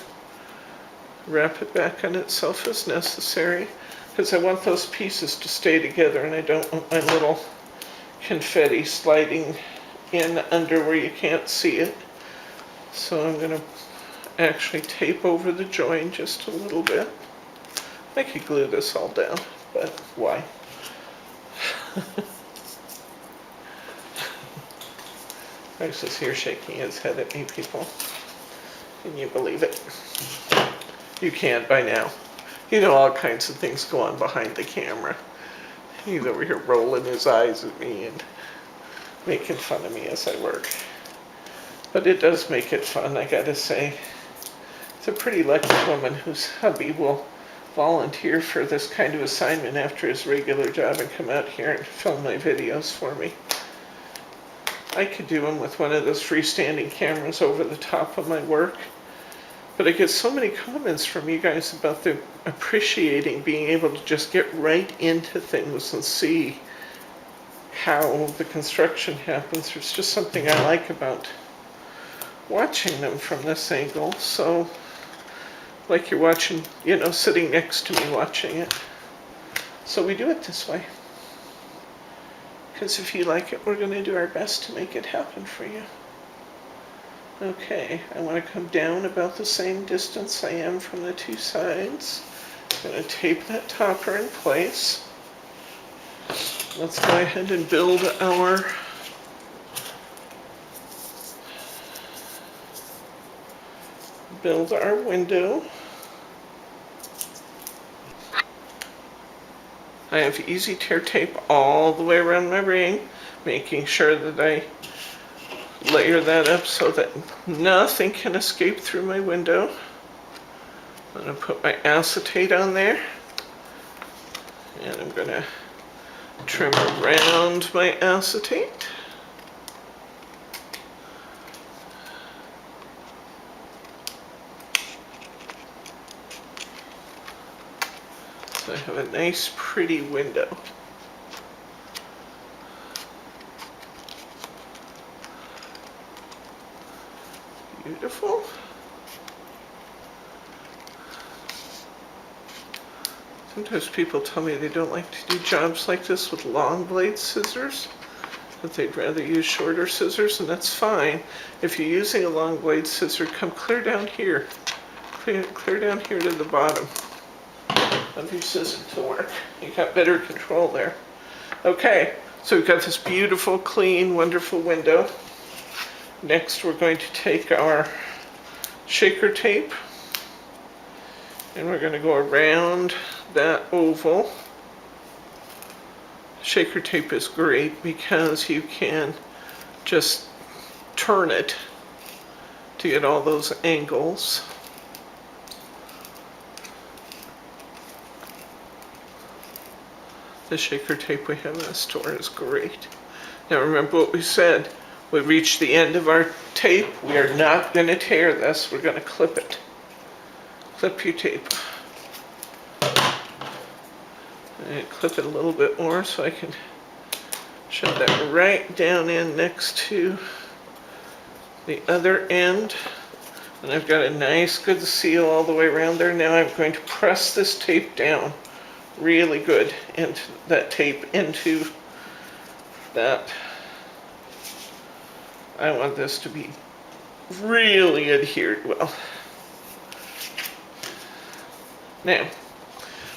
wrap it back on itself as necessary, because I want those pieces to stay together and I don't want my little confetti sliding in under where you can't see it. So I'm going to actually tape over the join just a little bit. I could glue this all down, but why? Rex is here shaking his head at me, people. Can you believe it? You can't by now. You know all kinds of things go on behind the camera. He's over here rolling his eyes at me and making fun of me as I work. But it does make it fun, I gotta say. It's a pretty lucky woman whose hubby will volunteer for this kind of assignment after his regular job and come out here and film my videos for me. I could do them with one of those freestanding cameras over the top of my work, but I get so many comments from you guys about the appreciating being able to just get right into things and see how the construction happens. There's just something I like about watching them from this angle. So like you're watching, you know, sitting next to me watching it. So we do it this way. Because if you like it, we're going to do our best to make it happen for you. Okay, I want to come down about the same distance I am from the two sides. I'm going to tape that topper in place. Let's go ahead and build our window. I have easy tear tape all the way around my ring, making sure that I layer that up so that nothing can escape through my window. I'm going to put my acetate on there, and I'm going to trim around my acetate. So I have a nice pretty window. Beautiful. Sometimes people tell me they don't like to do jobs like this with long blade scissors, that they'd rather use shorter scissors, and that's fine. If you're using a long blade scissor, come clear down here. Clear down here to the bottom of your scissor to work. You got better control there. Okay, so we've got this beautiful, clean, wonderful window. Next, we're going to take our shaker tape and we're going to go around that oval. Shaker tape is great because you can just turn it to get all those angles. The shaker tape we have in the store is great. Now remember what we said. We've reached the end of our tape. We are not going to tear this. We're going to clip it. Clip your tape. And clip it a little bit more so I can shove that right down in next to the other end. And I've got a nice good seal all the way around there. Now I'm going to press this tape down really good into that tape, into that. I want this to be really adhered well. Now,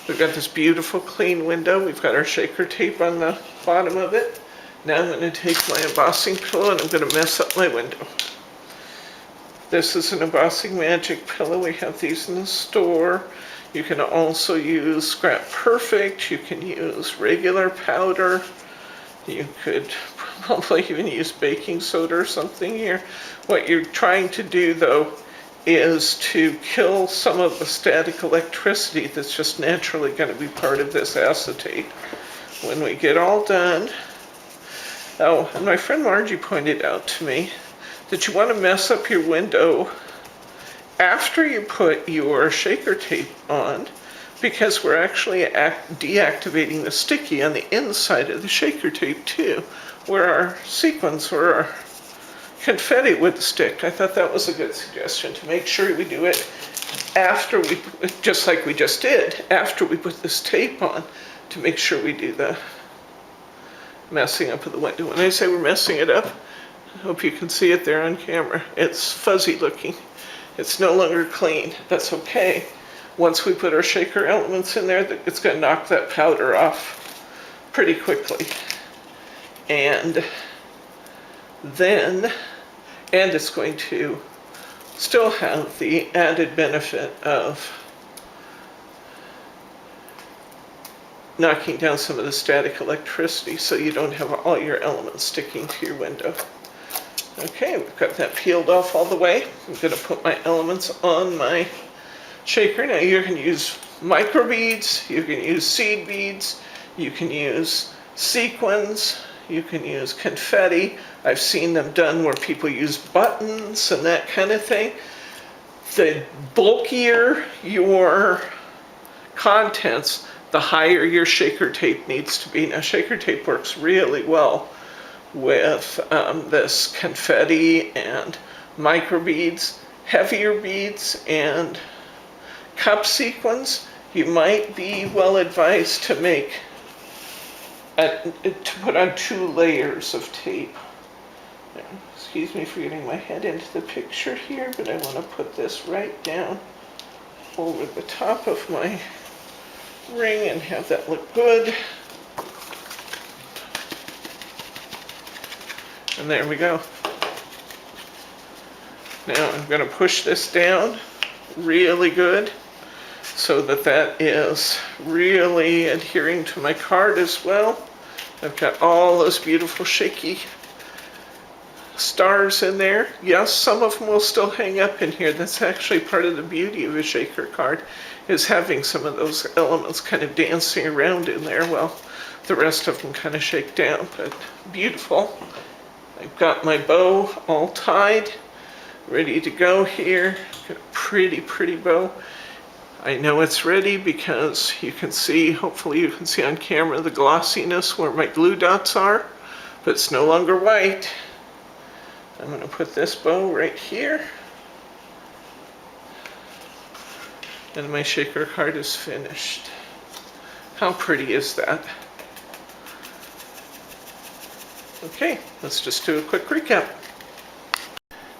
we've got this beautiful clean window. We've got our shaker tape on the bottom of it. Now I'm going to take my embossing pillow and I'm going to mess up my window. This is an Embossing Magic pillow. We have these in the store. You can also use Scrap Perfect. You can use regular powder. You could probably even use baking soda or something here. What you're trying to do, though, is to kill some of the static electricity that's just naturally going to be part of this acetate. When we get all done, oh, and my friend Margie pointed out to me that you want to mess up your window after you put your shaker tape on, because we're actually deactivating the sticky on the inside of the shaker tape too, where our sequins or our confetti would stick. I thought that was a good suggestion, to make sure we do it after we, just like we just did, after we put this tape on, to make sure we do the messing up of the window. When I say we're messing it up, I hope you can see it there on camera. It's fuzzy looking. It's no longer clean. That's okay. Once we put our shaker elements in there, it's going to knock that powder off pretty quickly. And then, and it's going to still have the added benefit of knocking down some of the static electricity so you don't have all your elements sticking to your window. Okay, we've got that peeled off all the way. I'm going to put my elements on my shaker. Now you can use micro beads, you can use seed beads, you can use sequins, you can use confetti. I've seen them done where people use buttons and that kind of thing. The bulkier your contents, the higher your shaker tape needs to be. Now shaker tape works really well with this confetti and micro beads. Heavier beads and cup sequins, you might be well advised to make to put on 2 layers of tape. Now, excuse me for getting my head into the picture here, but I want to put this right down over the top of my ring and have that look good. And there we go. Now I'm going to push this down really good so that that is really adhering to my card as well. I've got all those beautiful shaky stars in there. Yes, some of them will still hang up in here. That's actually part of the beauty of a shaker card, is having some of those elements kind of dancing around in there while the rest of them kind of shake down. But beautiful. I've got my bow all tied, ready to go here. Got a pretty bow. I know it's ready because you can see, hopefully you can see on camera, the glossiness where my glue dots are, but it's no longer white. I'm going to put this bow right here. And my shaker card is finished. How pretty is that? Okay, let's just do a quick recap.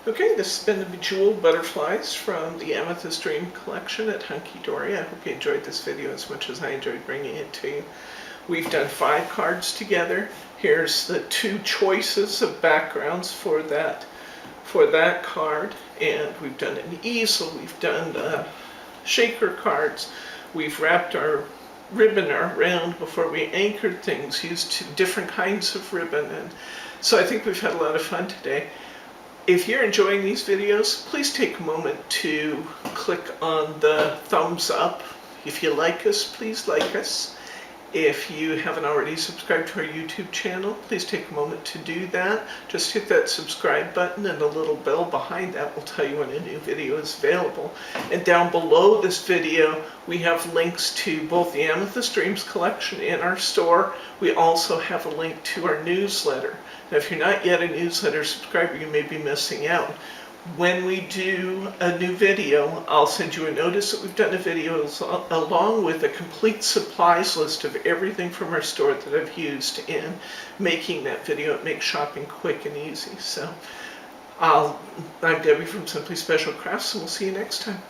Okay, this has been the Bejewelled Butterflies from the Amethyst Dream collection at Hunkydory. I hope you enjoyed this video as much as I enjoyed bringing it to you. We've done 5 cards together. Here's the 2 choices of backgrounds for that card. And we've done an easel, we've done shaker cards. We've wrapped our ribbon around before we anchored things, used different kinds of ribbon. And so I think we've had a lot of fun today. If you're enjoying these videos, please take a moment to click on the thumbs up. If you like us, please like us. If you haven't already subscribed to our YouTube channel, please take a moment to do that. Just hit that subscribe button and a little bell behind that will tell you when a new video is available. And down below this video, we have links to both the Amethyst Dreams collection in our store. We also have a link to our newsletter. Now, if you're not yet a newsletter subscriber, you may be missing out. When we do a new video, I'll send you a notice that we've done a video along with a complete supplies list of everything from our store that I've used in making that video. It makes shopping quick and easy. So I'm Debbie from Simply Special Crafts, and we'll see you next time.